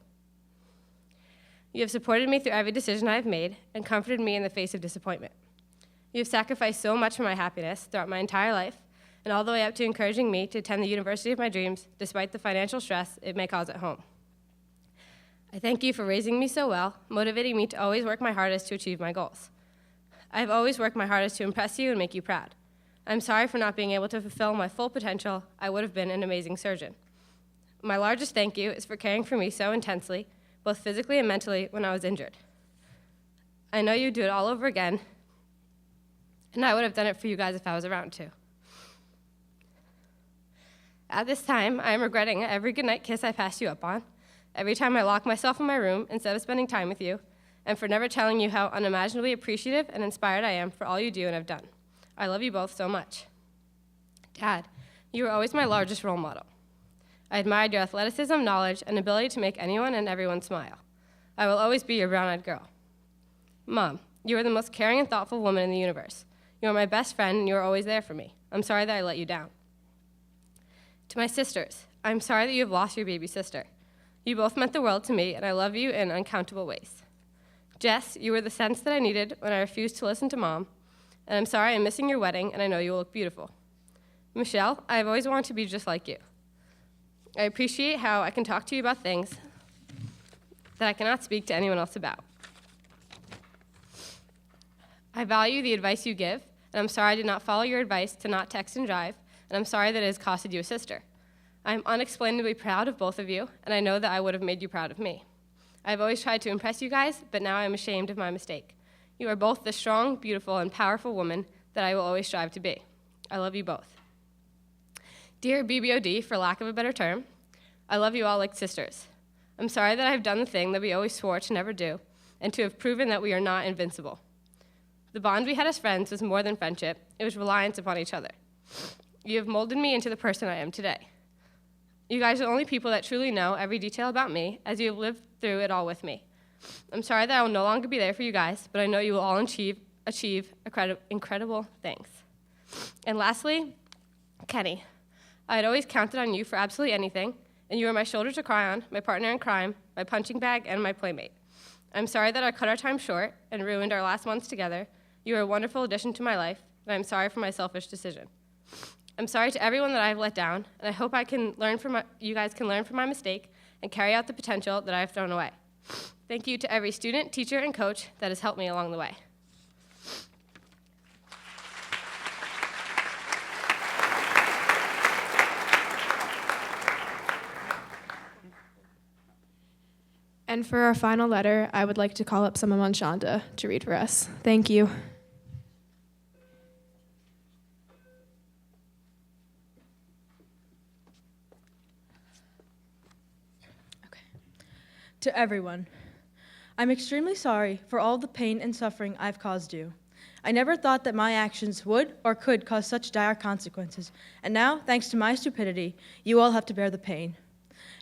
You have supported me through every decision I have made and comforted me in the face of disappointment. You have sacrificed so much for my happiness throughout my entire life, and all the way up to encouraging me to attend the university of my dreams despite the financial stress it may cause at home. I thank you for raising me so well, motivating me to always work my hardest to achieve my goals. I have always worked my hardest to impress you and make you proud. I'm sorry for not being able to fulfill my full potential. I would have been an amazing surgeon. My largest thank you is for caring for me so intensely, both physically and mentally, when I was injured. I know you'd do it all over again, and I would have done it for you guys if I was around too. At this time, I am regretting every goodnight kiss I passed you up on, every time I locked myself in my room instead of spending time with you, and for never telling you how unimaginably appreciative and inspired I am for all you do and have done. I love you both so much. Dad, you were always my largest role model. I admired your athleticism, knowledge, and ability to make anyone and everyone smile. I will always be your brown-eyed girl. Mom, you are the most caring and thoughtful woman in the universe. You are my best friend, and you are always there for me. I'm sorry that I let you down. To my sisters, I'm sorry that you have lost your baby sister. You both meant the world to me, and I love you in uncountable ways. Jess, you were the sense that I needed when I refused to listen to Mom, and I'm sorry I'm missing your wedding, and I know you will look beautiful. Michelle, I have always wanted to be just like you. I appreciate how I can talk to you about things that I cannot speak to anyone else about. I value the advice you give, and I'm sorry I did not follow your advice to not text and drive, and I'm sorry that it has costed you a sister. I am unexplainably proud of both of you, and I know that I would have made you proud of me. I've always tried to impress you guys, but now I am ashamed of my mistake. You are both the strong, beautiful, and powerful woman that I will always strive to be. I love you both. Dear BBOD, for lack of a better term, I love you all like sisters. I'm sorry that I have done the thing that we always swore to never do, and to have proven that we are not invincible. The bond we had as friends was more than friendship. It was reliance upon each other. You have molded me into the person I am today. You guys are the only people that truly know every detail about me, as you have lived through it all with me. I'm sorry that I will no longer be there for you guys, but I know you will all achieve incredible things. And lastly, Kenny, I had always counted on you for absolutely anything, and you are my shoulder to cry on, my partner in crime, my punching bag, and my playmate. I'm sorry that I cut our time short and ruined our last months together. You are a wonderful addition to my life, and I'm sorry for my selfish decision. I'm sorry to everyone that I've let down, and I hope you guys can learn from my mistake and carry out the potential that I've thrown away. Thank you to every student, teacher, and coach that has helped me along the way. And for our final letter, I would like to call up Summa Manshanda to read for us. Thank you. To everyone, I'm extremely sorry for all the pain and suffering I've caused you. I never thought that my actions would or could cause such dire consequences, and now, thanks to my stupidity, you all have to bear the pain.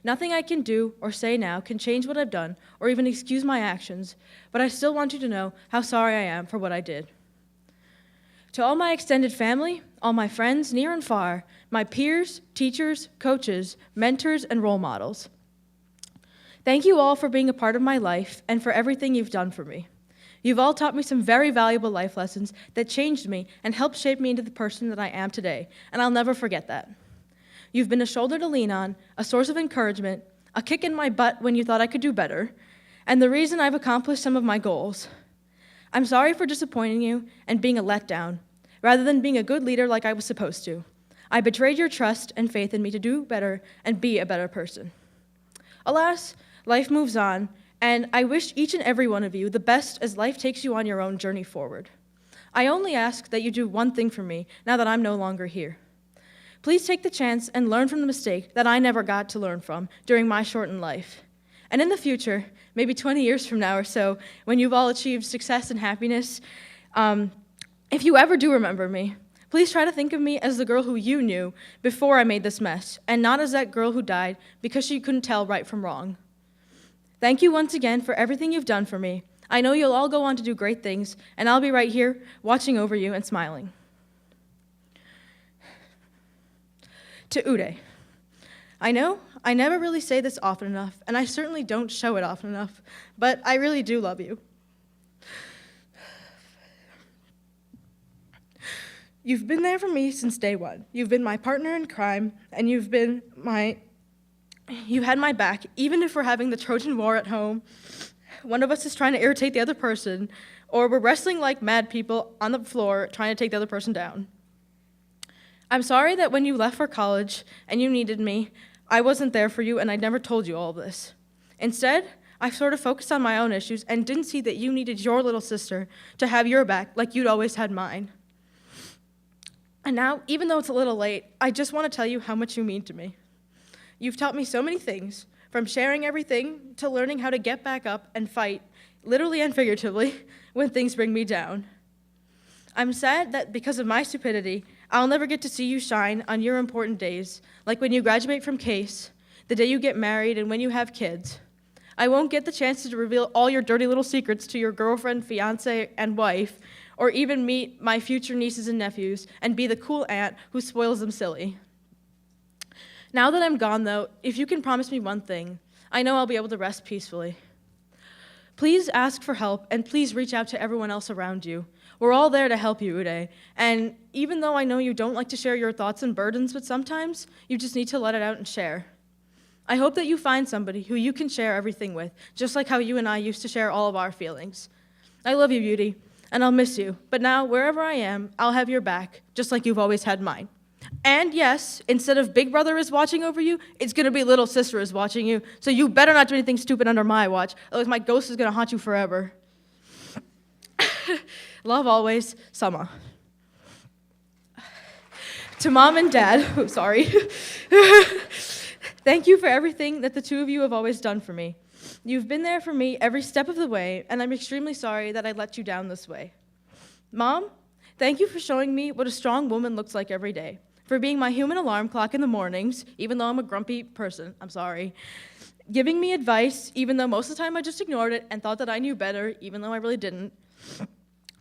Nothing I can do or say now can change what I've done or even excuse my actions, but I still want you to know how sorry I am for what I did. To all my extended family, all my friends near and far, my peers, teachers, coaches, mentors, and role models, thank you all for being a part of my life and for everything you've done for me. You've all taught me some very valuable life lessons that changed me and helped shape me into the person that I am today, and I'll never forget that. You've been a shoulder to lean on, a source of encouragement, a kick in my butt when you thought I could do better, and the reason I've accomplished some of my goals. I'm sorry for disappointing you and being a letdown, rather than being a good leader like I was supposed to. I betrayed your trust and faith in me to do better and be a better person. Alas, life moves on, and I wish each and every one of you the best as life takes you on your own journey forward. I only ask that you do one thing for me now that I'm no longer here. Please take the chance and learn from the mistake that I never got to learn from during my shortened life. And in the future, maybe 20 years from now or so, when you've all achieved success and happiness, if you ever do remember me, please try to think of me as the girl who you knew before I made this mess, and not as that girl who died because she couldn't tell right from wrong. Thank you once again for everything you've done for me. I know you'll all go on to do great things, and I'll be right here watching over you and smiling. To Uday, I know I never really say this often enough, and I certainly don't show it often enough, but I really do love you. You've been there for me since day one. You've been my partner in crime, and you had my back, even if we're having the Trojan War at home, one of us is trying to irritate the other person, or we're wrestling like mad people on the floor trying to take the other person down. I'm sorry that when you left for college and you needed me, I wasn't there for you and I never told you all of this. Instead, I sort of focused on my own issues and didn't see that you needed your little sister to have your back like you'd always had mine. And now, even though it's a little late, I just want to tell you how much you mean to me. You've taught me so many things, from sharing everything to learning how to get back up and fight, literally and figuratively, when things bring me down. I'm sad that because of my stupidity, I'll never get to see you shine on your important days, like when you graduate from Case, the day you get married, and when you have kids. I won't get the chance to reveal all your dirty little secrets to your girlfriend, fiance, and wife, or even meet my future nieces and nephews and be the cool aunt who spoils them silly. Now that I'm gone, though, if you can promise me one thing, I know I'll be able to rest peacefully. Please ask for help, and please reach out to everyone else around you. We're all there to help you, Uday. And even though I know you don't like to share your thoughts and burdens, but sometimes you just need to let it out and share. I hope that you find somebody who you can share everything with, just like how you and I used to share all of our feelings. I love you, Beauty, and I'll miss you. But now, wherever I am, I'll have your back, just like you've always had mine. And yes, instead of Big Brother is watching over you, it's going to be Little Sister is watching you. So you better not do anything stupid under my watch, otherwise my ghost is going to haunt you forever. Love always, Summa. To Mom and Dad, sorry. Thank you for everything that the two of you have always done for me. You've been there for me every step of the way, and I'm extremely sorry that I let you down this way. Mom, thank you for showing me what a strong woman looks like every day, for being my human alarm clock in the mornings, even though I'm a grumpy person, I'm sorry. Giving me advice, even though most of the time I just ignored it and thought that I knew better, even though I really didn't.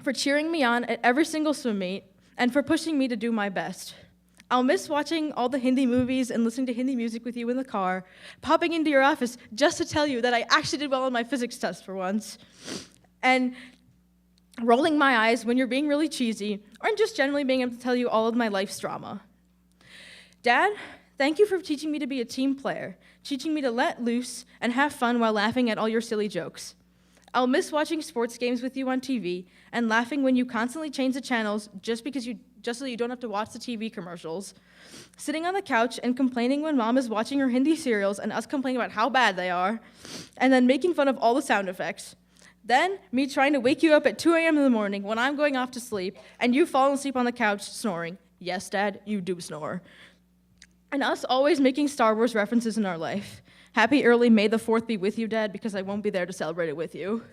For cheering me on at every single swim meet, and for pushing me to do my best. I'll miss watching all the Hindi movies and listening to Hindi music with you in the car, popping into your office just to tell you that I actually did well on my physics test for once, and rolling my eyes when you're being really cheesy, or just generally being able to tell you all of my life's drama. Dad, thank you for teaching me to be a team player, teaching me to let loose and have fun while laughing at all your silly jokes. I'll miss watching sports games with you on TV and laughing when you constantly change the channels just so you don't have to watch the TV commercials. Sitting on the couch and complaining when Mom is watching her Hindi serials and us complaining about how bad they are, and then making fun of all the sound effects. Then, me trying to wake you up at 2 a.m. in the morning when I'm going off to sleep, and you falling asleep on the couch snoring. Yes, Dad, you do snore. And us always making Star Wars references in our life. Happy early May the 4th be with you, Dad, because I won't be there to celebrate it with you.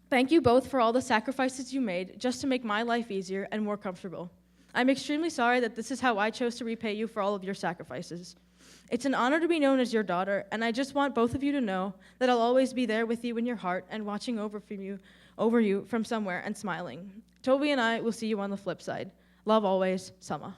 Thank you both for all the sacrifices you made just to make my life easier and more comfortable. I'm extremely sorry that this is how I chose to repay you for all of your sacrifices. It's an honor to be known as your daughter, and I just want both of you to know that I'll always be there with you in your heart and watching over you from somewhere and smiling. Toby and I will see you on the flip side. Love always, Sama.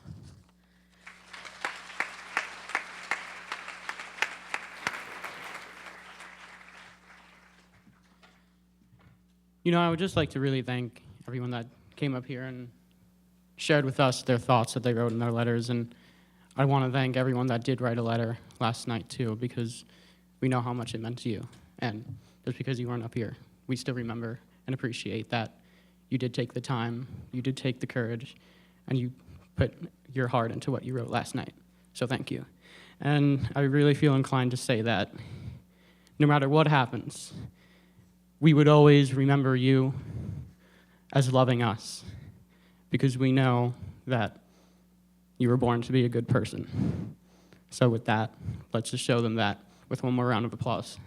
You know, I would just like to really thank everyone that came up here and shared with us their thoughts that they wrote in their letters. And I want to thank everyone that did write a letter last night, too, because we know how much it meant to you. And just because you weren't up here, we still remember and appreciate that you did take the time, you did take the courage, and you put your heart into what you wrote last night. So thank you. And I really feel inclined to say that no matter what happens, we would always remember you as loving us, because we know that you were born to be a good person. So with that, let's just show them that with one more round of applause.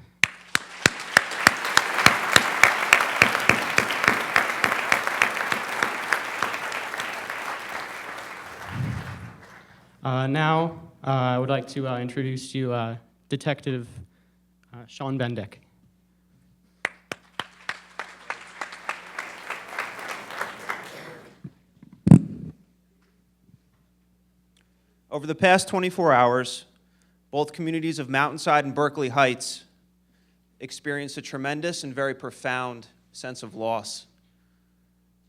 Now, I would like to introduce you Detective Sean Bendick. Over the past 24 hours, both communities of Mountainside and Berkeley Heights experienced a tremendous and very profound sense of loss.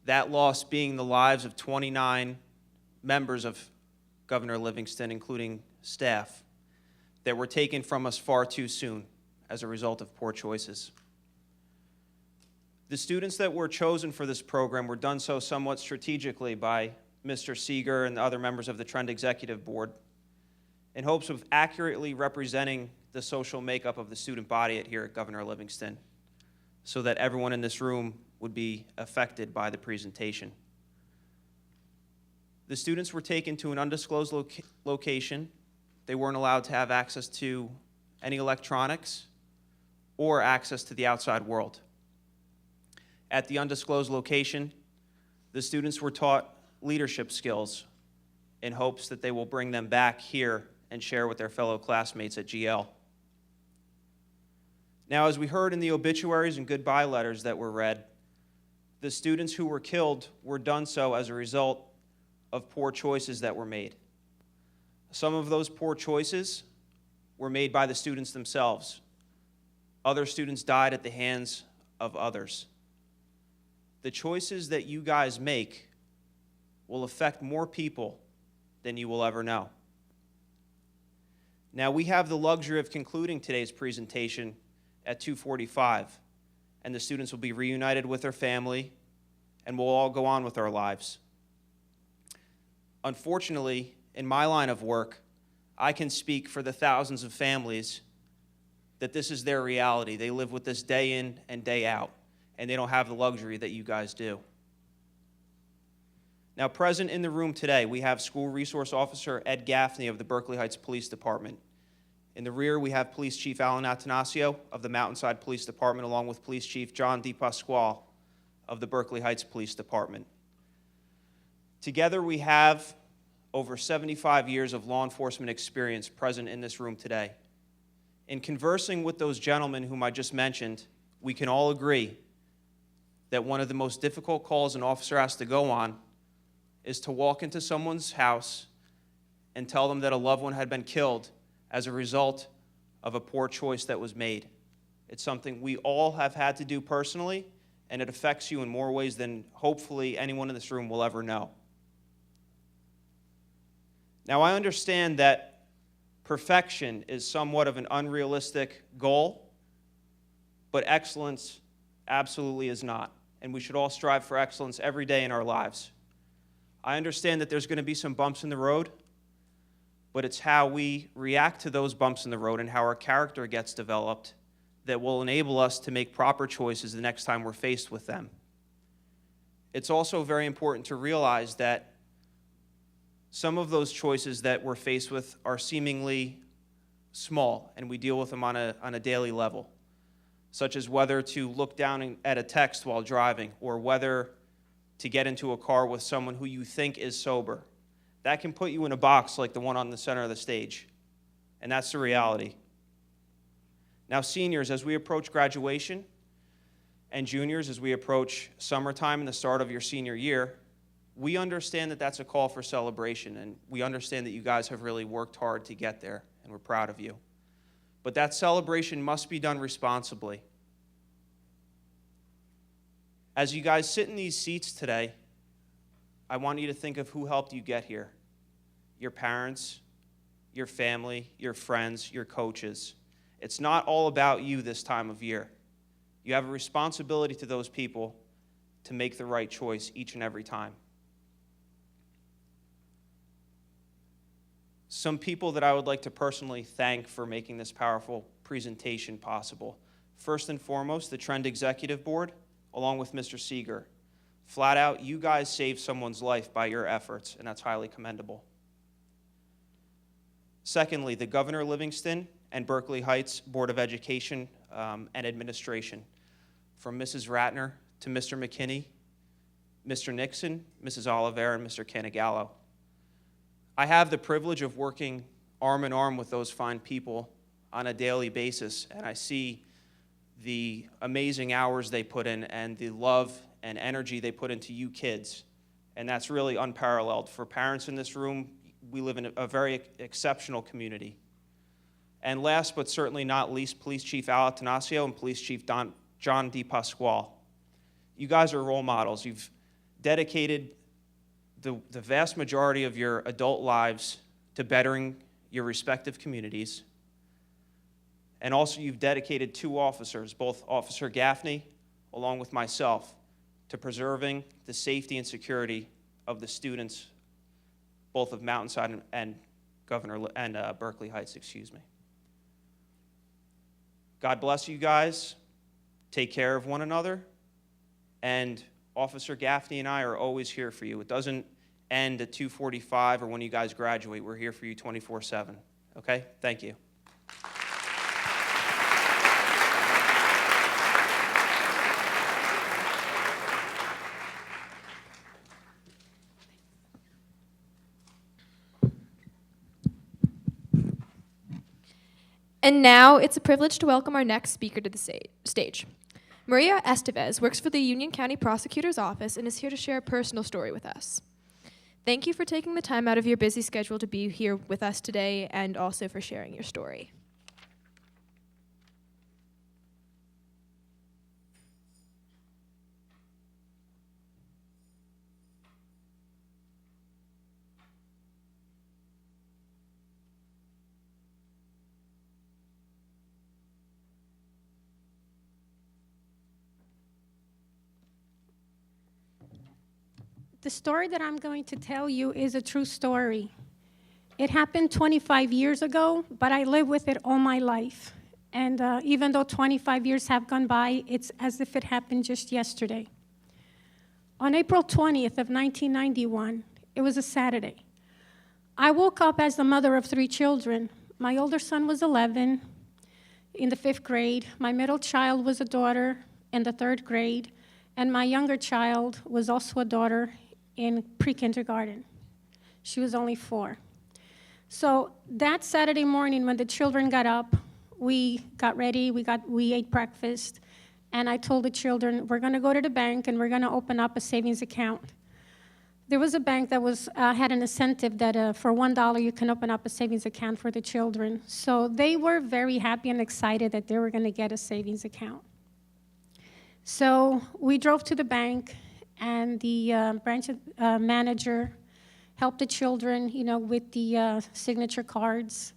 That loss being the lives of 29 members of Governor Livingston, including staff, that were taken from us far too soon as a result of poor choices. The students that were chosen for this program were done so somewhat strategically by Mr. Seeger and the other members of the Trend Executive Board in hopes of accurately representing the social makeup of the student body here at Governor Livingston so that everyone in this room would be affected by the presentation. The students were taken to an undisclosed location. They weren't allowed to have access to any electronics or access to the outside world. At the undisclosed location, the students were taught leadership skills in hopes that they will bring them back here and share with their fellow classmates at GL. Now, as we heard in the obituaries and goodbye letters that were read, the students who were killed were done so as a result of poor choices that were made. Some of those poor choices were made by the students themselves. Other students died at the hands of others. The choices that you guys make will affect more people than you will ever know. Now, we have the luxury of concluding today's presentation at 2:45, and the students will be reunited with their family, and we'll all go on with our lives. Unfortunately, in my line of work, I can speak for the thousands of families that this is their reality. They live with this day in and day out, and they don't have the luxury that you guys do. Now, present in the room today, we have School Resource Officer Ed Gaffney of the Berkeley Heights Police Department. In the rear, we have Police Chief Alan Atanasio of the Mountainside Police Department, along with Police Chief John DePasquale of the Berkeley Heights Police Department. Together, we have over 75 years of law enforcement experience present in this room today. In conversing with those gentlemen whom I just mentioned, we can all agree that one of the most difficult calls an officer has to go on is to walk into someone's house and tell them that a loved one had been killed as a result of a poor choice that was made. It's something we all have had to do personally, and it affects you in more ways than hopefully anyone in this room will ever know. Now, I understand that perfection is somewhat of an unrealistic goal, but excellence absolutely is not, and we should all strive for excellence every day in our lives. I understand that there's going to be some bumps in the road, but it's how we react to those bumps in the road and how our character gets developed that will enable us to make proper choices the next time we're faced with them. It's also very important to realize that some of those choices that we're faced with are seemingly small, and we deal with them on a daily level, such as whether to look down at a text while driving or whether to get into a car with someone who you think is sober. That can put you in a box like the one on the center of the stage, and that's the reality. Now, seniors, as we approach graduation, and juniors, as we approach summertime and the start of your senior year, we understand that that's a call for celebration, and we understand that you guys have really worked hard to get there, and we're proud of you. But that celebration must be done responsibly. As you guys sit in these seats today, I want you to think of who helped you get here. Your parents, your family, your friends, your coaches. It's not all about you this time of year. You have a responsibility to those people to make the right choice each and every time. Some people that I would like to personally thank for making this powerful presentation possible. First and foremost, the Trend Executive Board, along with Mr. Seeger. Flat out, you guys saved someone's life by your efforts, and that's highly commendable. Secondly, the Governor Livingston and Berkeley Heights Board of Education and Administration, from Mrs. Ratner to Mr. McKinney, Mr. Nixon, Mrs. Oliveira, and Mr. Canigallo. I have the privilege of working arm in arm with those fine people on a daily basis, and I see the amazing hours they put in and the love and energy they put into you kids, and that's really unparalleled. For parents in this room, we live in a very exceptional community. And last but certainly not least, Police Chief Al Atanasio and Police Chief John DePasquale. You guys are role models. You've dedicated the vast majority of your adult lives to bettering your respective communities. And also you've dedicated 2 officers, both Officer Gaffney along with myself, to preserving the safety and security of the students, both of Mountainside and Berkeley Heights, excuse me. God bless you guys. Take care of one another. And Officer Gaffney and I are always here for you. It doesn't end at 2:45 or when you guys graduate. We're here for you 24/7. Okay? Thank you. And now it's a privilege to welcome our next speaker to the stage. Maria Estevez works for the Union County Prosecutor's Office and is here to share a personal story with us. Thank you for taking the time out of your busy schedule to be here with us today and also for sharing your story. The story that I'm going to tell you is a true story. It happened 25 years ago, but I live with it all my life. And even though 25 years have gone by, it's as if it happened just yesterday. On April 20th of 1991, it was a Saturday. I woke up as the mother of 3 children. My older son was 11 in the 5th grade. My middle child was a daughter in the 3rd grade. And my younger child was also a daughter in pre-kindergarten. She was only 4. So that Saturday morning when the children got up, we got ready, we ate breakfast, and I told the children, we're gonna go to the bank and we're gonna open up a savings account. There was a bank that had an incentive that for $1 you can open up a savings account for the children. So they were very happy and excited that they were going to get a savings account. So we drove to the bank, and the branch manager helped the children, with the signature cards.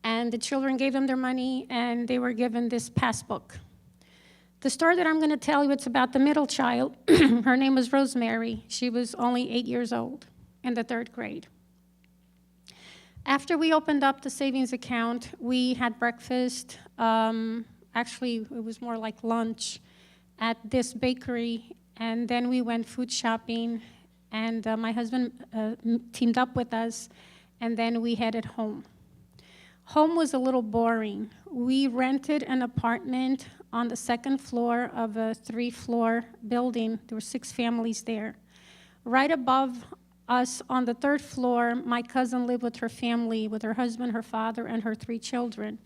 And the children gave them their money, and they were given this passbook. The story that I'm going to tell you, it's about the middle child. Her name was Rosemary. She was only 8 years old in the 3rd grade. After we opened up the savings account, we had breakfast. Actually, it was more like lunch at this bakery, and then we went food shopping, and my husband teamed up with us, and then we headed home. Home was a little boring. We rented an apartment on the 2nd floor of a 3-floor building. There were 6 families there. Right above us on the 3rd floor, my cousin lived with her family, with her husband, her father, and her 3 children.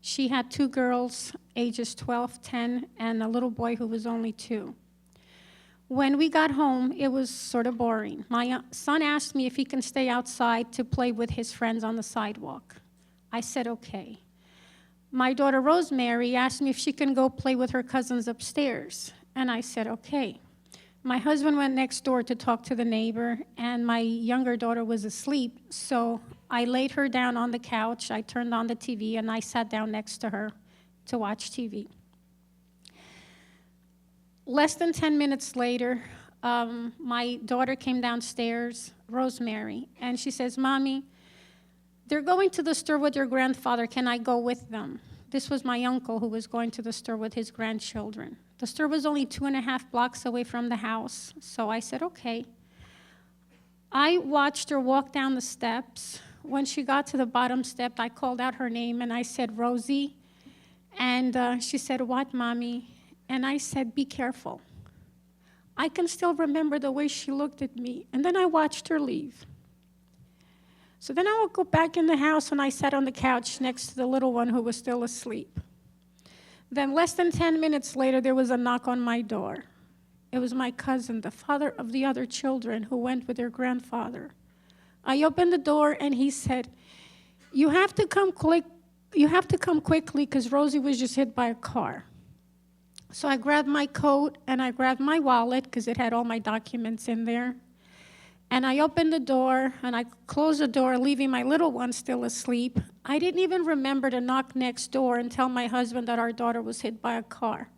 She had 2 girls, ages 12, 10, and a little boy who was only 2. When we got home, it was sort of boring. My son asked me if he can stay outside to play with his friends on the sidewalk. I said, okay. My daughter Rosemary asked me if she can go play with her cousins upstairs, and I said, okay. My husband went next door to talk to the neighbor, and my younger daughter was asleep, so I laid her down on the couch, I turned on the TV, and I sat down next to her to watch TV. Less than 10 minutes later, my daughter came downstairs, Rosemary, and she says, Mommy, they're going to the store with your grandfather. Can I go with them? This was my uncle who was going to the store with his grandchildren. The store was only 2.5 blocks away from the house, so I said, okay. I watched her walk down the steps. When she got to the bottom step, I called out her name, and I said, Rosie. And she said, what, Mommy? And I said, be careful. I can still remember the way she looked at me, and then I watched her leave. So then I would go back in the house, and I sat on the couch next to the little one who was still asleep. Then less than 10 minutes later, there was a knock on my door. It was my cousin, the father of the other children, who went with their grandfather. I opened the door, and he said, you have to come quickly, because Rosie was just hit by a car. So I grabbed my coat, and I grabbed my wallet, because it had all my documents in there. And I opened the door, and I closed the door, leaving my little one still asleep. I didn't even remember to knock next door and tell my husband that our daughter was hit by a car.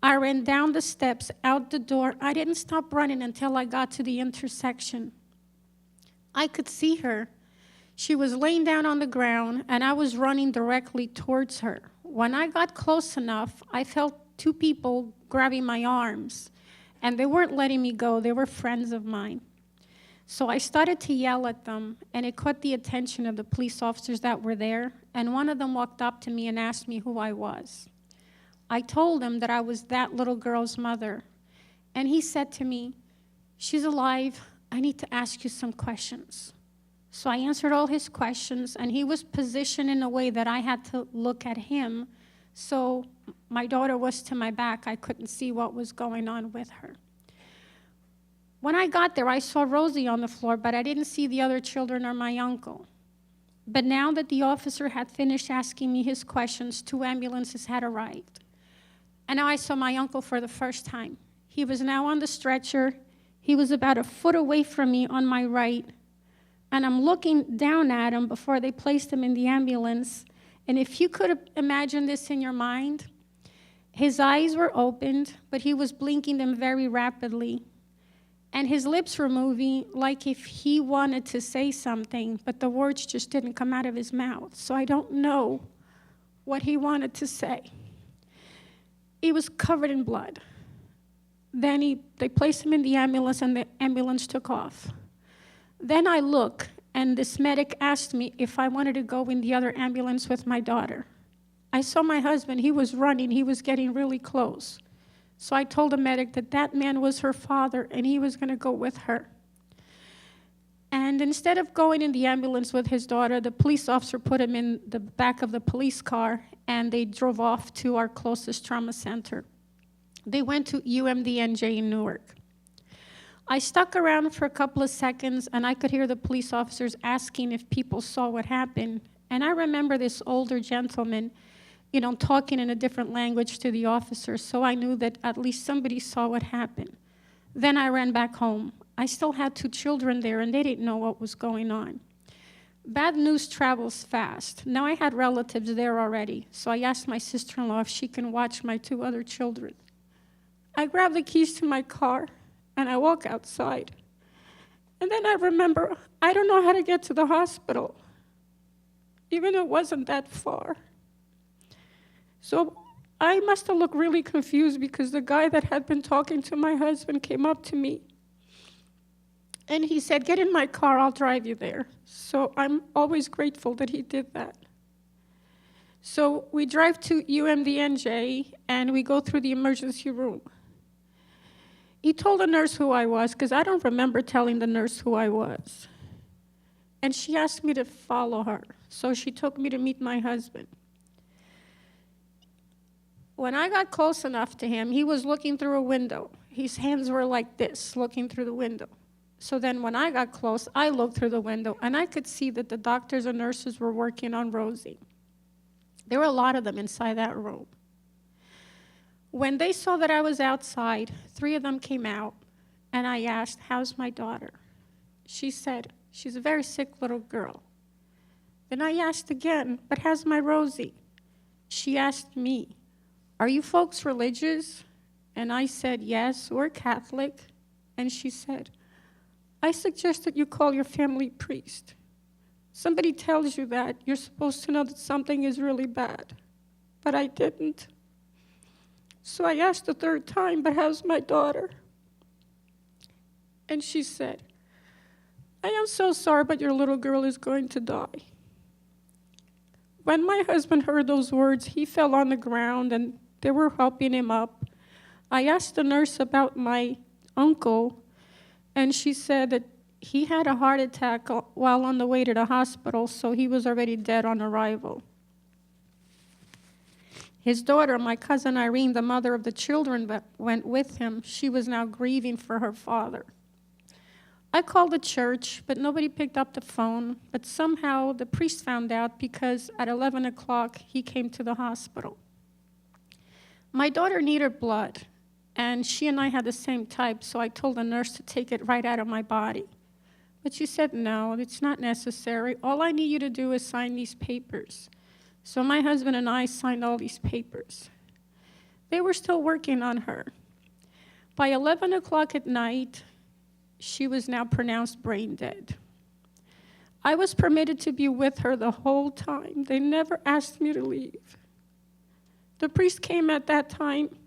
I ran down the steps, out the door. I didn't stop running until I got to the intersection. I could see her. She was laying down on the ground, and I was running directly towards her. When I got close enough, I felt 2 people grabbing my arms, and they weren't letting me go. They were friends of mine. So I started to yell at them, and it caught the attention of the police officers that were there, and one of them walked up to me and asked me who I was. I told him that I was that little girl's mother, and he said to me, she's alive, I need to ask you some questions. So I answered all his questions, and he was positioned in a way that I had to look at him, so my daughter was to my back. I couldn't see what was going on with her. When I got there, I saw Rosie on the floor, but I didn't see the other children or my uncle. But now that the officer had finished asking me his questions, 2 ambulances had arrived. And now I saw my uncle for the first time. He was now on the stretcher. He was about a foot away from me on my right. And I'm looking down at him before they placed him in the ambulance. And if you could imagine this in your mind, his eyes were opened, but he was blinking them very rapidly. And his lips were moving like if he wanted to say something, but the words just didn't come out of his mouth. So I don't know what he wanted to say. He was covered in blood. Then they placed him in the ambulance, and the ambulance took off. Then I look, and this medic asked me if I wanted to go in the other ambulance with my daughter. I saw my husband. He was running. He was getting really close. So I told the medic that that man was her father, and he was going to go with her. And instead of going in the ambulance with his daughter, the police officer put him in the back of the police car, and they drove off to our closest trauma center. They went to UMDNJ in Newark. I stuck around for a couple of seconds, and I could hear the police officers asking if people saw what happened. And I remember this older gentleman, talking in a different language to the officers, so I knew that at least somebody saw what happened. Then I ran back home. I still had 2 children there, and they didn't know what was going on. Bad news travels fast. Now I had relatives there already, so I asked my sister-in-law if she can watch my 2 other children. I grabbed the keys to my car, and I walk outside. And then I remember, I don't know how to get to the hospital, even though it wasn't that far. So I must have looked really confused because the guy that had been talking to my husband came up to me. And he said, "Get in my car, I'll drive you there." So I'm always grateful that he did that. So we drive to UMDNJ, and we go through the emergency room. He told the nurse who I was, because I don't remember telling the nurse who I was. And she asked me to follow her, so she took me to meet my husband. When I got close enough to him, he was looking through a window. His hands were like this, looking through the window. So then when I got close, I looked through the window, and I could see that the doctors and nurses were working on Rosie. There were a lot of them inside that room. When they saw that I was outside, 3 of them came out, and I asked, "How's my daughter?" She said, "She's a very sick little girl." Then I asked again, "But how's my Rosie?" She asked me, "Are you folks religious?" And I said, "Yes, we're Catholic." And she said, "I suggest that you call your family priest. Somebody tells you that, you're supposed to know that something is really bad." But I didn't. So I asked the 3rd time, "But how's my daughter?" And she said, "I am so sorry, but your little girl is going to die." When my husband heard those words, he fell on the ground, and they were helping him up. I asked the nurse about my uncle, and she said that he had a heart attack while on the way to the hospital, so he was already dead on arrival. His daughter, my cousin Irene, the mother of the children that went with him, she was now grieving for her father. I called the church, but nobody picked up the phone. But somehow the priest found out because at 11 o'clock he came to the hospital. My daughter needed blood, and she and I had the same type, so I told the nurse to take it right out of my body. But she said, "No, it's not necessary. All I need you to do is sign these papers." So my husband and I signed all these papers. They were still working on her. By 11 o'clock at night, she was now pronounced brain dead. I was permitted to be with her the whole time. They never asked me to leave. The priest came at that time,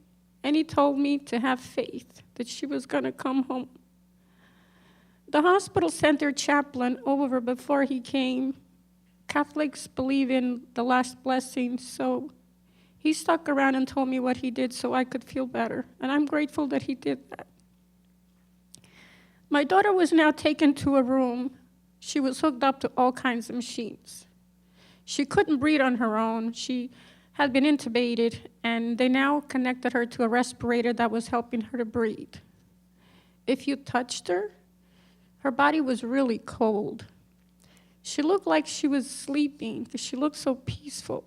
and he told me to have faith that she was going to come home. The hospital sent their chaplain over before he came. Catholics believe in the last blessing, so he stuck around and told me what he did so I could feel better, and I'm grateful that he did that. My daughter was now taken to a room. She was hooked up to all kinds of machines. She couldn't breathe on her own. She had been intubated, and they now connected her to a respirator that was helping her to breathe. If you touched her, her body was really cold. She looked like she was sleeping because she looked so peaceful.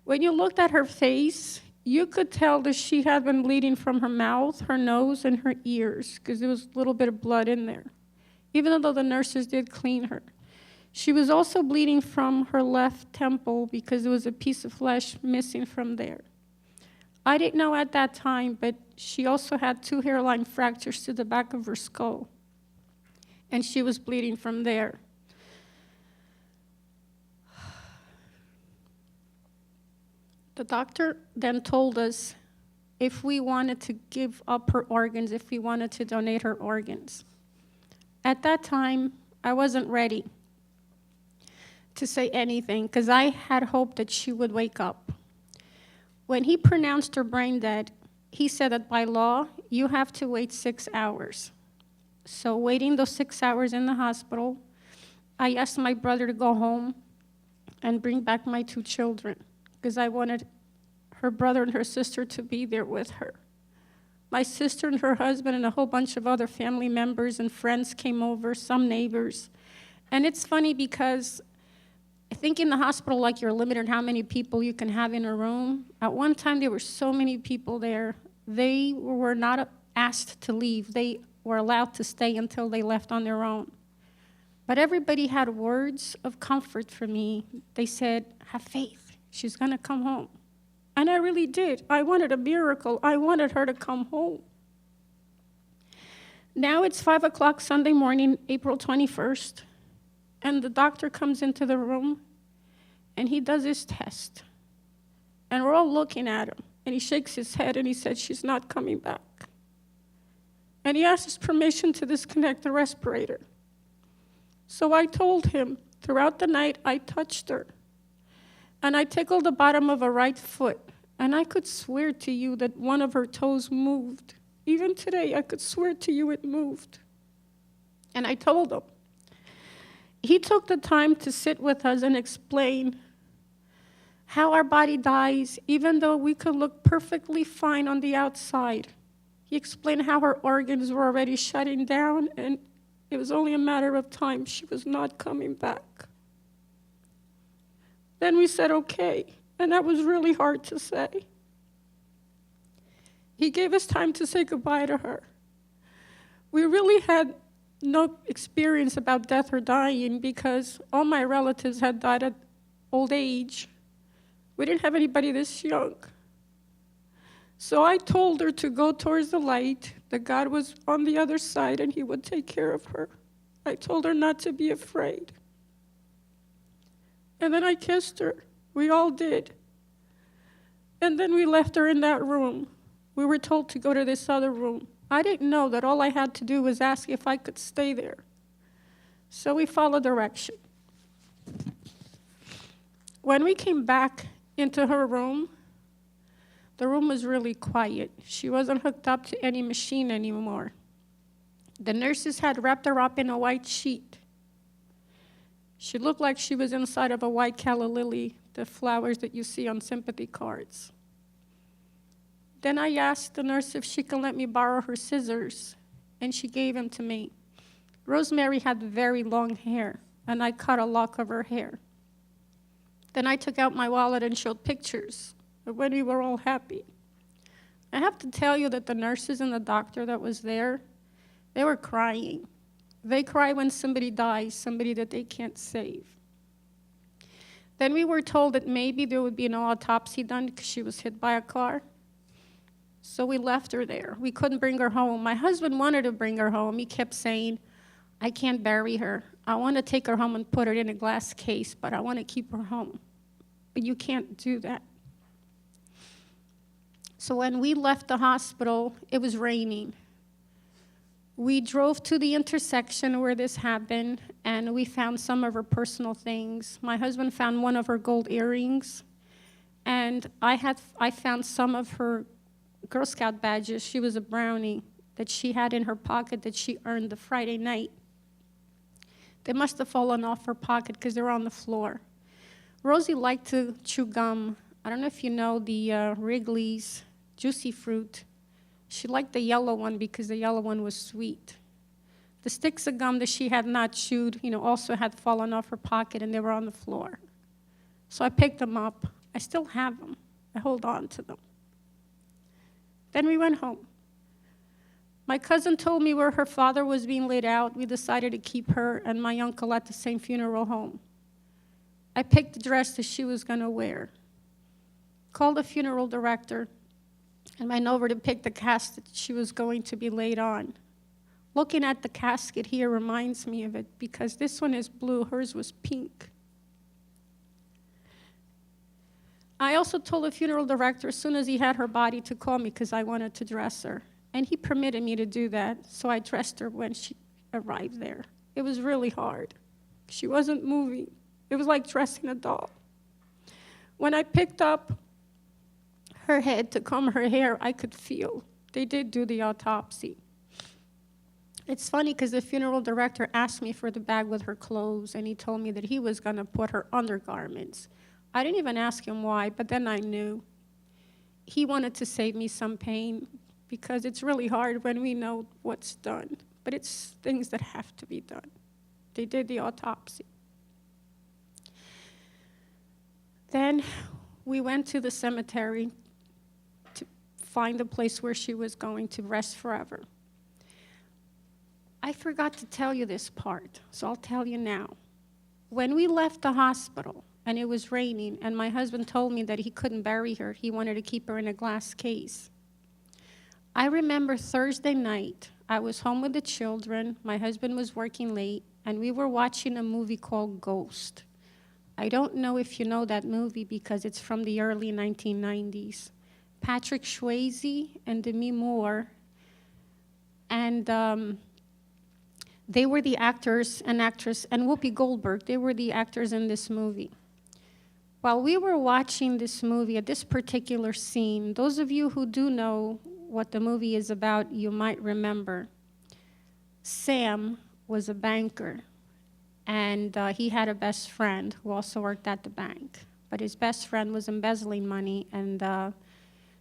When you looked at her face, you could tell that she had been bleeding from her mouth, her nose, and her ears because there was a little bit of blood in there, even though the nurses did clean her. She was also bleeding from her left temple because there was a piece of flesh missing from there. I didn't know at that time, but she also had 2 hairline fractures to the back of her skull, and she was bleeding from there. The doctor then told us if we wanted to give up her organs, if we wanted to donate her organs. At that time, I wasn't ready to say anything because I had hoped that she would wake up. When he pronounced her brain dead, he said that by law, you have to wait 6 hours. So waiting those 6 hours in the hospital, I asked my brother to go home and bring back my 2 children because I wanted her brother and her sister to be there with her. My sister and her husband and a whole bunch of other family members and friends came over, some neighbors. And it's funny because I think in the hospital, like, you're limited how many people you can have in a room. At one time, there were so many people there. They were not asked to leave. They were allowed to stay until they left on their own. But everybody had words of comfort for me. They said, have faith. She's going to come home. And I really did. I wanted a miracle. I wanted her to come home. Now it's 5 o'clock Sunday morning, April 21st, and the doctor comes into the room, and he does his test. And we're all looking at him, and he shakes his head, and he said, she's not coming back. And he asked us permission to disconnect the respirator. So I told him, throughout the night, I touched her. And I tickled the bottom of her right foot. And I could swear to you that one of her toes moved. Even today, I could swear to you it moved. And I told him. He took the time to sit with us and explain how our body dies, even though we could look perfectly fine on the outside. He explained how her organs were already shutting down, and it was only a matter of time. She was not coming back. Then we said, okay, and that was really hard to say. He gave us time to say goodbye to her. We really had no experience about death or dying because all my relatives had died at old age. We didn't have anybody this young. So I told her to go towards the light, that God was on the other side and he would take care of her. I told her not to be afraid. And then I kissed her. We all did. And then we left her in that room. We were told to go to this other room. I didn't know that all I had to do was ask if I could stay there. So we followed direction. When we came back into her room, the room was really quiet. She wasn't hooked up to any machine anymore. The nurses had wrapped her up in a white sheet. She looked like she was inside of a white calla lily, the flowers that you see on sympathy cards. Then I asked the nurse if she could let me borrow her scissors, and she gave them to me. Rosemary had very long hair, and I cut a lock of her hair. Then I took out my wallet and showed pictures of when we were all happy. I have to tell you that the nurses and the doctor that was there, they were crying. They cry when somebody dies, somebody that they can't save. Then we were told that maybe there would be no autopsy done because she was hit by a car. So we left her there. We couldn't bring her home. My husband wanted to bring her home. He kept saying, I can't bury her. I want to take her home and put her in a glass case, but I want to keep her home. But you can't do that. So when we left the hospital, it was raining. We drove to the intersection where this happened, and we found some of her personal things. My husband found one of her gold earrings, and I found some of her Girl Scout badges. She was a brownie that she had in her pocket that she earned the Friday night. They must have fallen off her pocket because they were on the floor. Rosie liked to chew gum. I don't know if you know the Wrigley's Juicy Fruit. She liked the yellow one because the yellow one was sweet. The sticks of gum that she had not chewed, also had fallen off her pocket and they were on the floor. So I picked them up. I still have them. I hold on to them. Then we went home. My cousin told me where her father was being laid out. We decided to keep her and my uncle at the same funeral home. I picked the dress that she was going to wear. Called the funeral director and went over to pick the casket that she was going to be laid on. Looking at the casket here reminds me of it because this one is blue, hers was pink. I also told the funeral director as soon as he had her body to call me because I wanted to dress her. And he permitted me to do that, so I dressed her when she arrived there. It was really hard. She wasn't moving. It was like dressing a doll. When I picked up her head to comb her hair, I could feel. They did do the autopsy. It's funny because the funeral director asked me for the bag with her clothes, and he told me that he was going to put her undergarments. I didn't even ask him why, but then I knew. He wanted to save me some pain. because it's really hard when we know what's done, but it's things that have to be done. They did the autopsy. Then we went to the cemetery to find a place where she was going to rest forever. I forgot to tell you this part, so I'll tell you now. When we left the hospital, and it was raining, and my husband told me that he couldn't bury her, he wanted to keep her in a glass case. I remember Thursday night, I was home with the children, my husband was working late, and we were watching a movie called Ghost. I don't know if you know that movie because it's from the early 1990s. Patrick Swayze and Demi Moore, and they were the actors and actress, and Whoopi Goldberg, they were the actors in this movie. While we were watching this movie, at this particular scene, those of you who do know what the movie is about, you might remember. Sam was a banker, and he had a best friend who also worked at the bank. But his best friend was embezzling money, and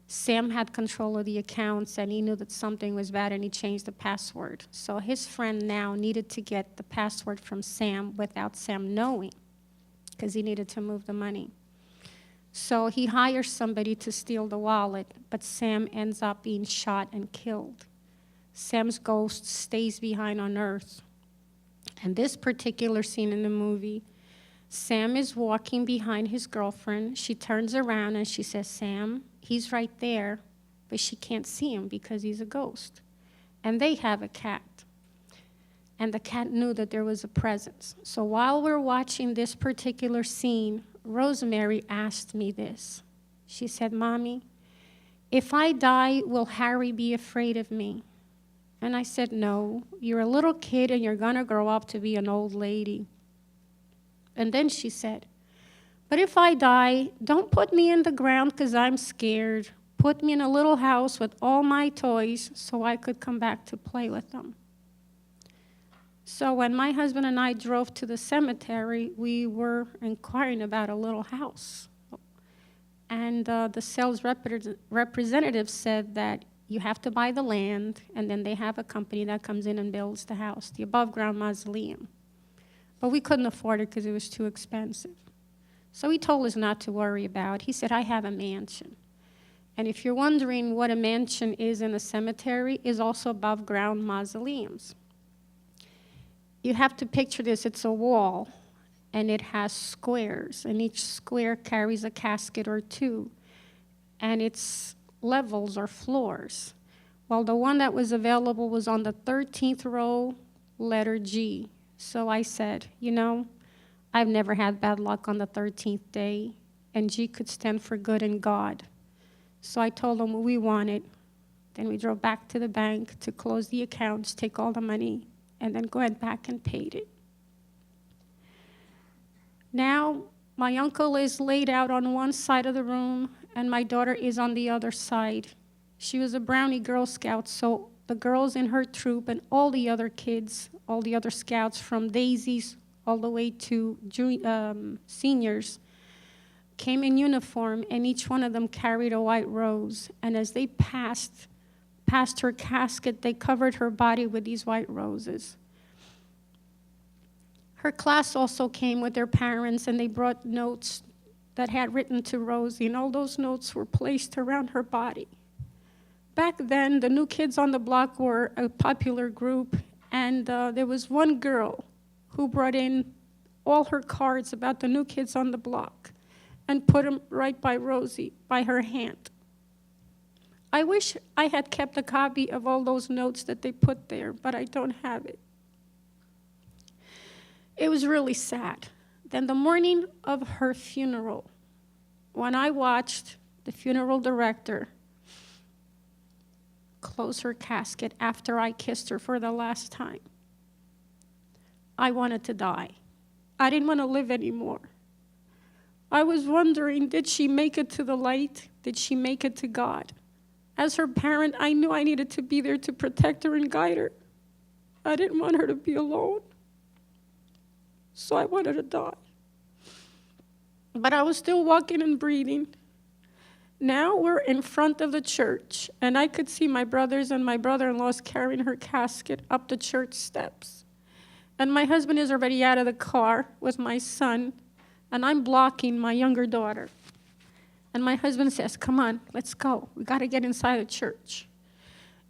Sam had control of the accounts, and he knew that something was bad, and he changed the password. So his friend now needed to get the password from Sam without Sam knowing, because he needed to move the money. So he hires somebody to steal the wallet, but Sam ends up being shot and killed. Sam's ghost stays behind on Earth. And this particular scene in the movie, Sam is walking behind his girlfriend. She turns around and she says, "Sam, he's right there," but she can't see him because he's a ghost. And they have a cat. And the cat knew that there was a presence. So while we're watching this particular scene, Rosemary asked me this. She said, "Mommy, if I die, will Harry be afraid of me?" And I said, "No, you're a little kid and you're gonna grow up to be an old lady." And then she said, "But if I die, don't put me in the ground because I'm scared. Put me in a little house with all my toys so I could come back to play with them." So when my husband and I drove to the cemetery, we were inquiring about a little house. And the sales representative said that you have to buy the land, and then they have a company that comes in and builds the house, the above-ground mausoleum. But we couldn't afford it because it was too expensive. So he told us not to worry about it. He said, "I have a mansion." And if you're wondering what a mansion is in a cemetery, is also above-ground mausoleums. You have to picture this. It's a wall, and it has squares, and each square carries a casket or two, and its levels or floors. Well, the one that was available was on the 13th row, letter G. So I said, "You know, I've never had bad luck on the 13th day, and G could stand for good and God." So I told him what we wanted. Then we drove back to the bank to close the accounts, take all the money, and then went back and paid it. Now, my uncle is laid out on one side of the room, and my daughter is on the other side. She was a Brownie Girl Scout, so the girls in her troop and all the other kids, all the other scouts from daisies all the way to seniors, came in uniform, and each one of them carried a white rose. And as they passed her casket, they covered her body with these white roses. Her class also came with their parents, and they brought notes that had written to Rosie, and all those notes were placed around her body. Back then, the New Kids on the Block were a popular group, and there was one girl who brought in all her cards about the New Kids on the Block and put them right by Rosie, by her hand. I wish I had kept a copy of all those notes that they put there, but I don't have it. It was really sad. Then the morning of her funeral, when I watched the funeral director close her casket after I kissed her for the last time, I wanted to die. I didn't want to live anymore. I was wondering, did she make it to the light? Did she make it to God? As her parent, I knew I needed to be there to protect her and guide her. I didn't want her to be alone. So I wanted to die. But I was still walking and breathing. now we're in front of the church, and I could see my brothers and my brother-in-law's carrying her casket up the church steps. And my husband is already out of the car with my son, and I'm blocking my younger daughter. And my husband says, "Come on, let's go. We got to get inside the church."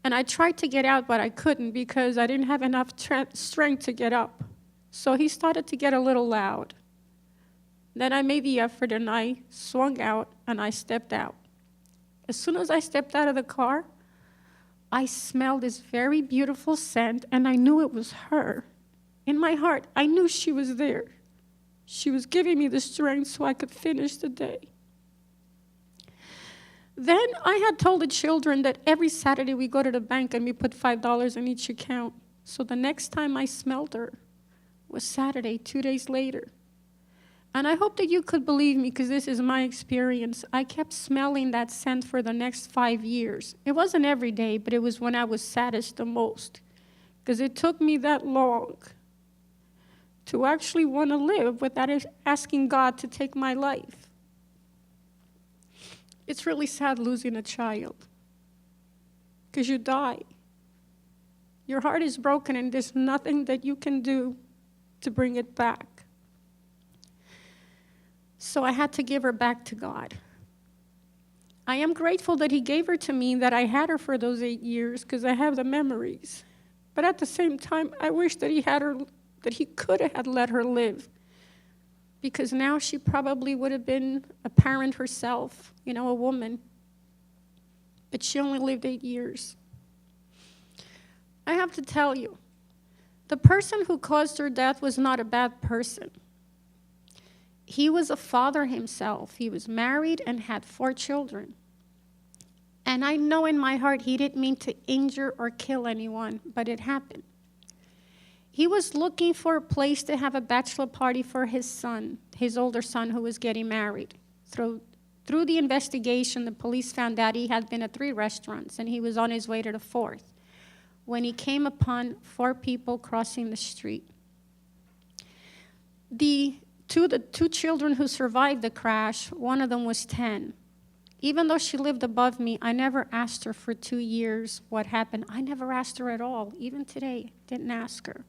And I tried to get out, but I couldn't because I didn't have enough strength to get up. So he started to get a little loud. Then I made the effort, and I swung out, and I stepped out. As soon as I stepped out of the car, I smelled this very beautiful scent, and I knew it was her. In my heart, I knew she was there. She was giving me the strength so I could finish the day. Then I had told the children that every Saturday we go to the bank and we put $5 in each account. So the next time I smelled her was Saturday, 2 days later. And I hope that you could believe me, because this is my experience. I kept smelling that scent for the next 5 years. It wasn't every day, but it was when I was saddest the most, because it took me that long to actually want to live without asking God to take my life. It's really sad losing a child, because you die. Your heart is broken, and there's nothing that you can do to bring it back. So I had to give her back to God. I am grateful that he gave her to me, that I had her for those 8 years, because I have the memories. But at the same time, I wish that he could have let her live, because now she probably would have been a parent herself, a woman. But she only lived 8 years. I have to tell you, the person who caused her death was not a bad person. He was a father himself. He was married and had 4 children. And I know in my heart he didn't mean to injure or kill anyone, but it happened. He was looking for a place to have a bachelor party for his son, his older son, who was getting married. Through the investigation, the police found out he had been at 3 restaurants, and he was on his way to the 4th when he came upon 4 people crossing the street. The 2 children who survived the crash, one of them was 10. Even though she lived above me, I never asked her for 2 years what happened. I never asked her at all. Even today, didn't ask her.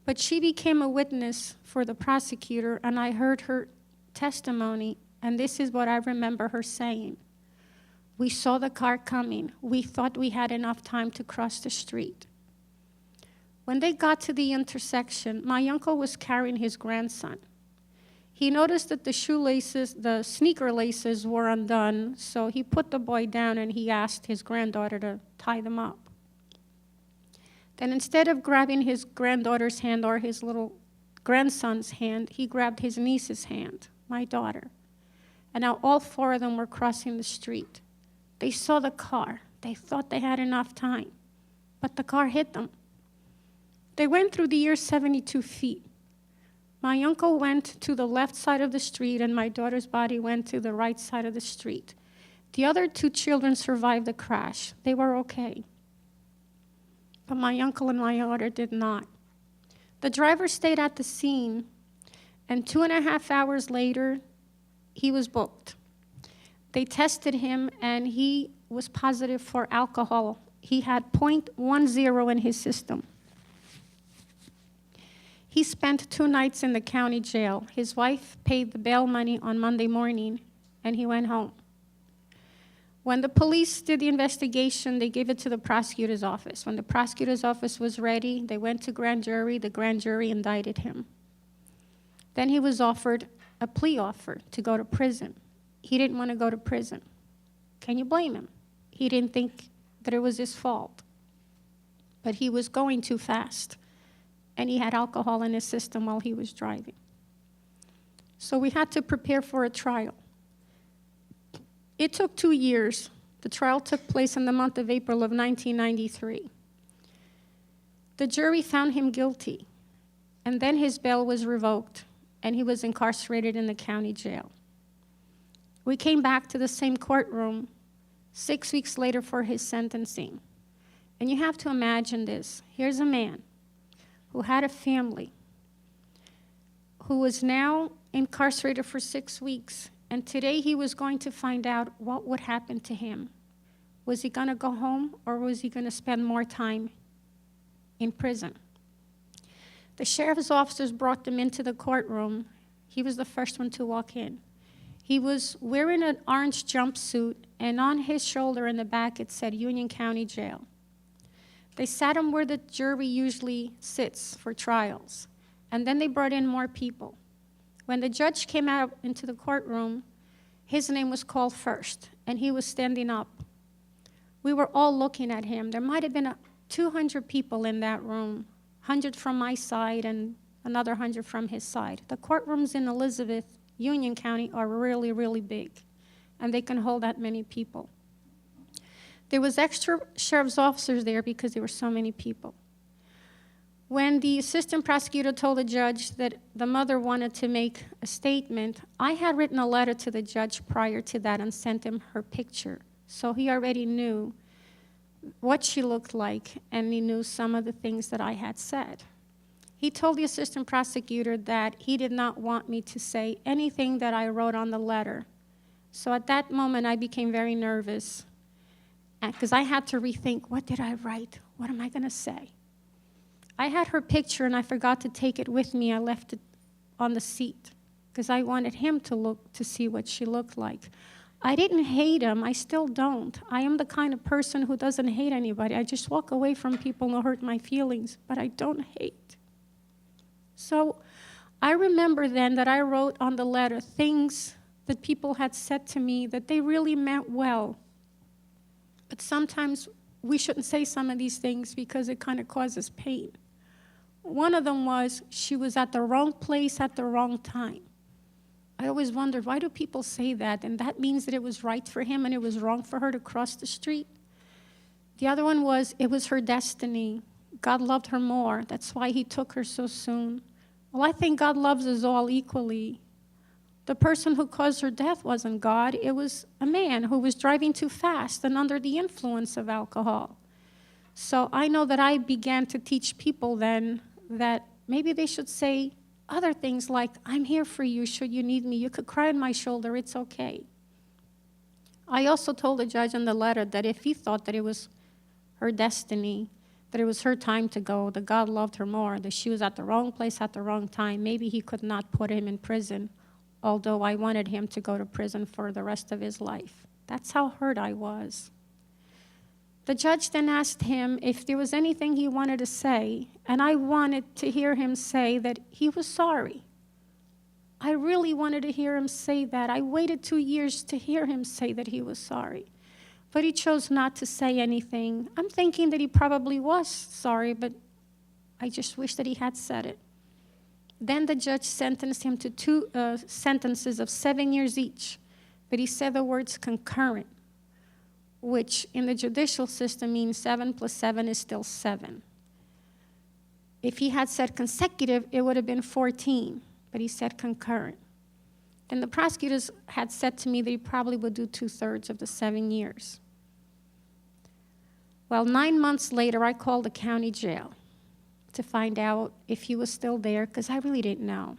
But she became a witness for the prosecutor, and I heard her testimony, and this is what I remember her saying. "We saw the car coming. We thought we had enough time to cross the street." When they got to the intersection, my uncle was carrying his grandson. He noticed that the sneaker laces were undone, so he put the boy down and he asked his granddaughter to tie them up. Then instead of grabbing his granddaughter's hand or his little grandson's hand, he grabbed his niece's hand, my daughter. And now all 4 of them were crossing the street. They saw the car. They thought they had enough time, but the car hit them. They went through the air 72 feet. My uncle went to the left side of the street, and my daughter's body went to the right side of the street. The other 2 children survived the crash. They were okay. But my uncle and my daughter did not. The driver stayed at the scene, and 2.5 hours later, he was booked. They tested him, and he was positive for alcohol. He had 0.10 in his system. He spent 2 nights in the county jail. His wife paid the bail money on Monday morning, and he went home. When the police did the investigation, they gave it to the prosecutor's office. When the prosecutor's office was ready, they went to grand jury. The grand jury indicted him. Then he was offered a plea offer to go to prison. He didn't want to go to prison. Can you blame him? He didn't think that it was his fault. But he was going too fast, and he had alcohol in his system while he was driving. So we had to prepare for a trial. It took 2 years. The trial took place in the month of April of 1993. The jury found him guilty, and then his bail was revoked, and he was incarcerated in the county jail. We came back to the same courtroom 6 weeks later for his sentencing. And you have to imagine this. Here's a man who had a family, who was now incarcerated for 6 weeks. And today he was going to find out what would happen to him. Was he going to go home, or was he going to spend more time in prison? The sheriff's officers brought him into the courtroom. He was the first one to walk in. He was wearing an orange jumpsuit, and on his shoulder in the back it said Union County Jail. They sat him where the jury usually sits for trials, and then they brought in more people. When the judge came out into the courtroom, his name was called first, and he was standing up. We were all looking at him. There might have been 200 people in that room, 100 from my side and another 100 from his side. The courtrooms in Elizabeth, Union County are really, really big, and they can hold that many people. There was extra sheriff's officers there because there were so many people. When the assistant prosecutor told the judge that the mother wanted to make a statement, I had written a letter to the judge prior to that and sent him her picture. So he already knew what she looked like, and he knew some of the things that I had said. He told the assistant prosecutor that he did not want me to say anything that I wrote on the letter. So at that moment, I became very nervous because I had to rethink, what did I write? What am I going to say? I had her picture, and I forgot to take it with me. I left it on the seat because I wanted him to look to see what she looked like. I didn't hate him. I still don't. I am the kind of person who doesn't hate anybody. I just walk away from people who hurt my feelings, but I don't hate. So I remember then that I wrote on the letter things that people had said to me that they really meant well. But sometimes we shouldn't say some of these things because it kind of causes pain. One of them was, she was at the wrong place at the wrong time. I always wondered, why do people say that? And that means that it was right for him and it was wrong for her to cross the street. The other one was, it was her destiny. God loved her more. That's why he took her so soon. Well, I think God loves us all equally. The person who caused her death wasn't God. It was a man who was driving too fast and under the influence of alcohol. So I know that I began to teach people then that maybe they should say other things like, I'm here for you should you need me. You could cry on my shoulder. It's okay. I also told the judge in the letter that if he thought that it was her destiny, that it was her time to go, that God loved her more, that she was at the wrong place at the wrong time, maybe he could not put him in prison, although I wanted him to go to prison for the rest of his life. That's how hurt I was. The judge then asked him if there was anything he wanted to say, and I wanted to hear him say that he was sorry. I really wanted to hear him say that. I waited 2 years to hear him say that he was sorry. But he chose not to say anything. I'm thinking that he probably was sorry, but I just wish that he had said it. Then the judge sentenced him to 2 sentences of 7 years each, but he said the words concurrent, which in the judicial system means 7 plus 7 is still 7. If he had said consecutive, it would have been 14, but he said concurrent. And the prosecutors had said to me that he probably would do 2/3 of the 7 years. Well, 9 months later, I called the county jail to find out if he was still there, because I really didn't know.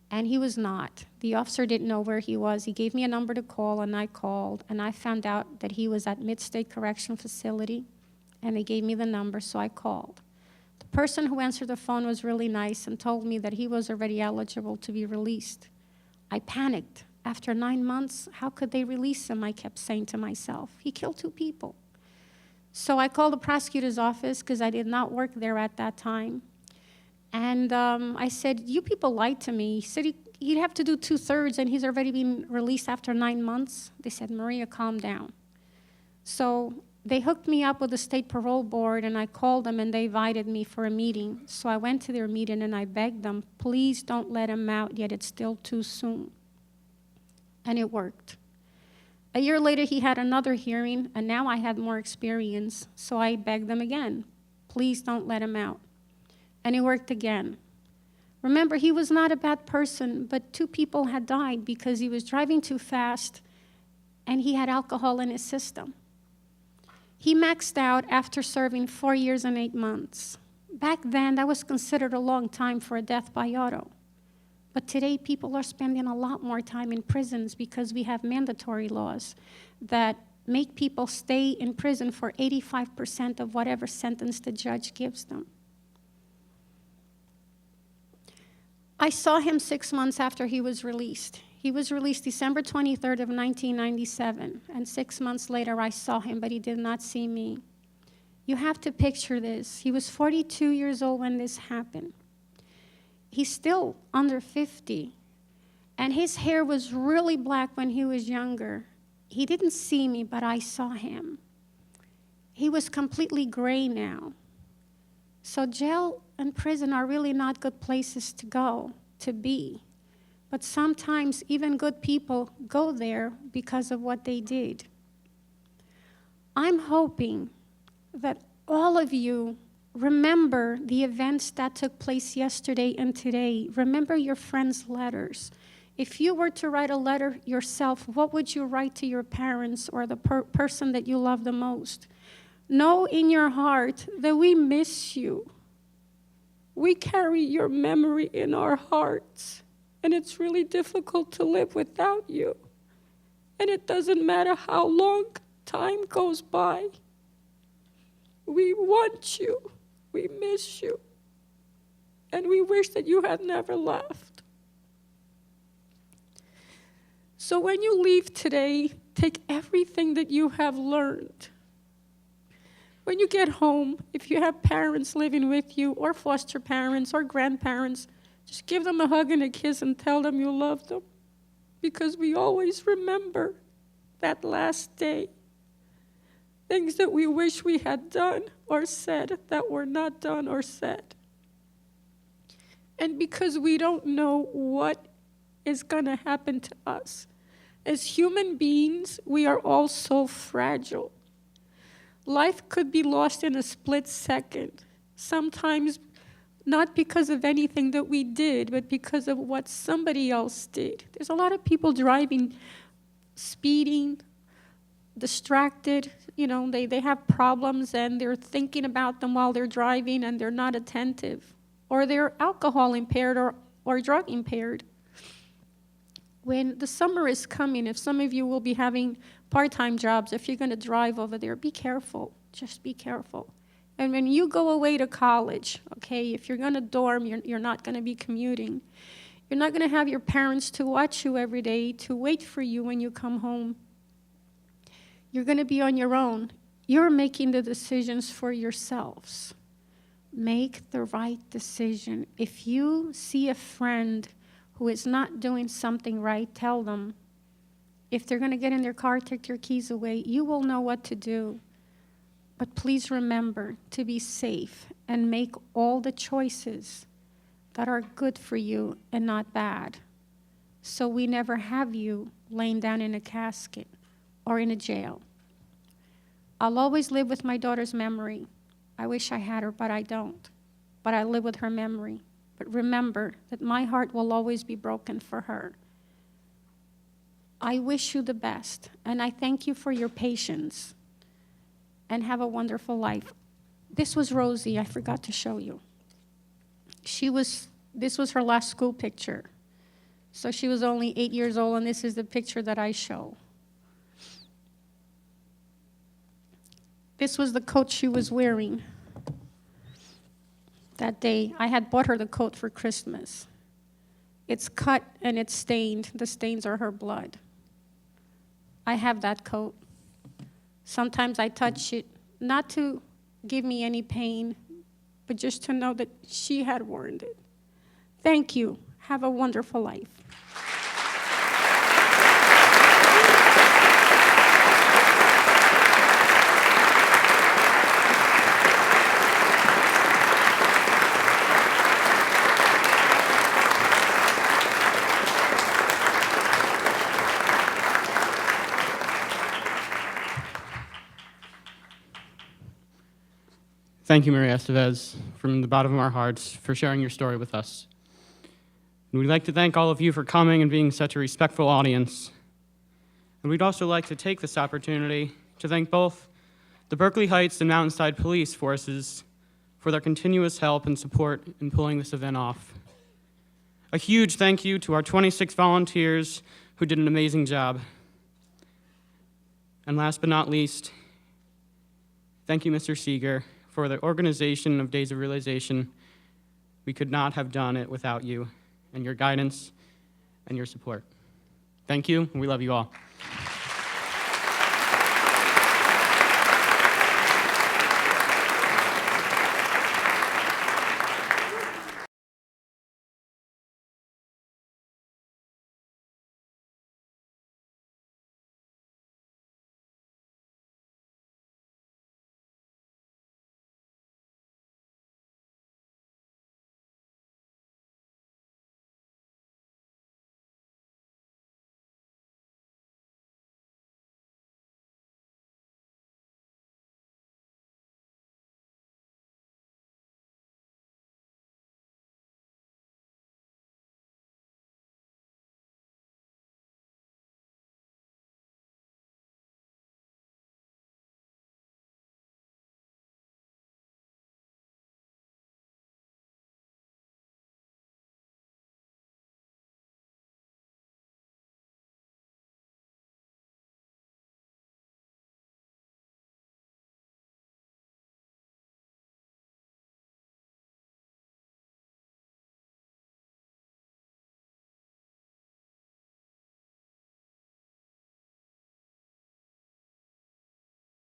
And he was not. The officer didn't know where he was. He gave me a number to call, and I called, and I found out that he was at Mid-State Correction Facility, and they gave me the number, so I called. The person who answered the phone was really nice and told me that he was already eligible to be released. I panicked. After 9 months, how could they release him? I kept saying to myself. He killed 2 people. So I called the prosecutor's office because I did not work there at that time. And I said, you people lied to me. He said he'd have to do 2/3 and he's already been released after 9 months. They said, Maria, calm down. So they hooked me up with the state parole board, and I called them and they invited me for a meeting. So I went to their meeting and I begged them, please don't let him out yet, it's still too soon. And it worked. A year later, he had another hearing, and now I had more experience. So I begged them again, please don't let him out. And it worked again. Remember, he was not a bad person, but 2 people had died because he was driving too fast and he had alcohol in his system. He maxed out after serving 4 years and 8 months. Back then, that was considered a long time for a death by auto. But today, people are spending a lot more time in prisons because we have mandatory laws that make people stay in prison for 85% of whatever sentence the judge gives them. I saw him 6 months after he was released. He was released December 23rd of 1997, and 6 months later I saw him, but he did not see me. You have to picture this. He was 42 years old when this happened. He's still under 50, and his hair was really black when he was younger. He didn't see me, but I saw him. He was completely gray now. So jail and prison are really not good places to go, to be. But sometimes even good people go there because of what they did. I'm hoping that all of you remember the events that took place yesterday and today. Remember your friends' letters. If you were to write a letter yourself, what would you write to your parents or the person that you love the most? Know in your heart that we miss you. We carry your memory in our hearts, and it's really difficult to live without you. And it doesn't matter how long time goes by. We want you, we miss you, and we wish that you had never left. So when you leave today, take everything that you have learned. When you get home, if you have parents living with you, or foster parents, or grandparents, just give them a hug and a kiss and tell them you love them. Because we always remember that last day. Things that we wish we had done or said that were not done or said. And because we don't know what is going to happen to us. As human beings, we are all so fragile. Life could be lost in a split second, sometimes not because of anything that we did, but because of what somebody else did. There's a lot of people driving, speeding, distracted, they have problems and they're thinking about them while they're driving and they're not attentive, or they're alcohol impaired or drug impaired. When the summer is coming, if some of you will be having part-time jobs, if you're going to drive over there, be careful. Just be careful. And when you go away to college, okay, if you're going to dorm, you're not going to be commuting. You're not going to have your parents to watch you every day, to wait for you when you come home. You're going to be on your own. You're making the decisions for yourselves. Make the right decision. If you see a friend who is not doing something right, tell them. If they're going to get in their car, take their keys away, you will know what to do. But please remember to be safe and make all the choices that are good for you and not bad. So we never have you laying down in a casket or in a jail. I'll always live with my daughter's memory. I wish I had her, but I don't. But I live with her memory. But remember that my heart will always be broken for her. I wish you the best, and I thank you for your patience, and have a wonderful life. This was Rosie, I forgot to show you. This was her last school picture. So she was only 8 years old, and this is the picture that I show. This was the coat she was wearing that day. I had bought her the coat for Christmas. It's cut and it's stained. The stains are her blood. I have that coat. Sometimes I touch it, not to give me any pain, but just to know that she had worn it. Thank you. Have a wonderful life. Thank you, Maria Estevez, from the bottom of our hearts, for sharing your story with us. And we'd like to thank all of you for coming and being such a respectful audience. And we'd also like to take this opportunity to thank both the Berkeley Heights and Mountainside Police Forces for their continuous help and support in pulling this event off. A huge thank you to our 26 volunteers who did an amazing job. And last but not least, thank you, Mr. Seeger, for the organization of Days of Realization. We could not have done it without you and your guidance and your support. Thank you, and we love you all.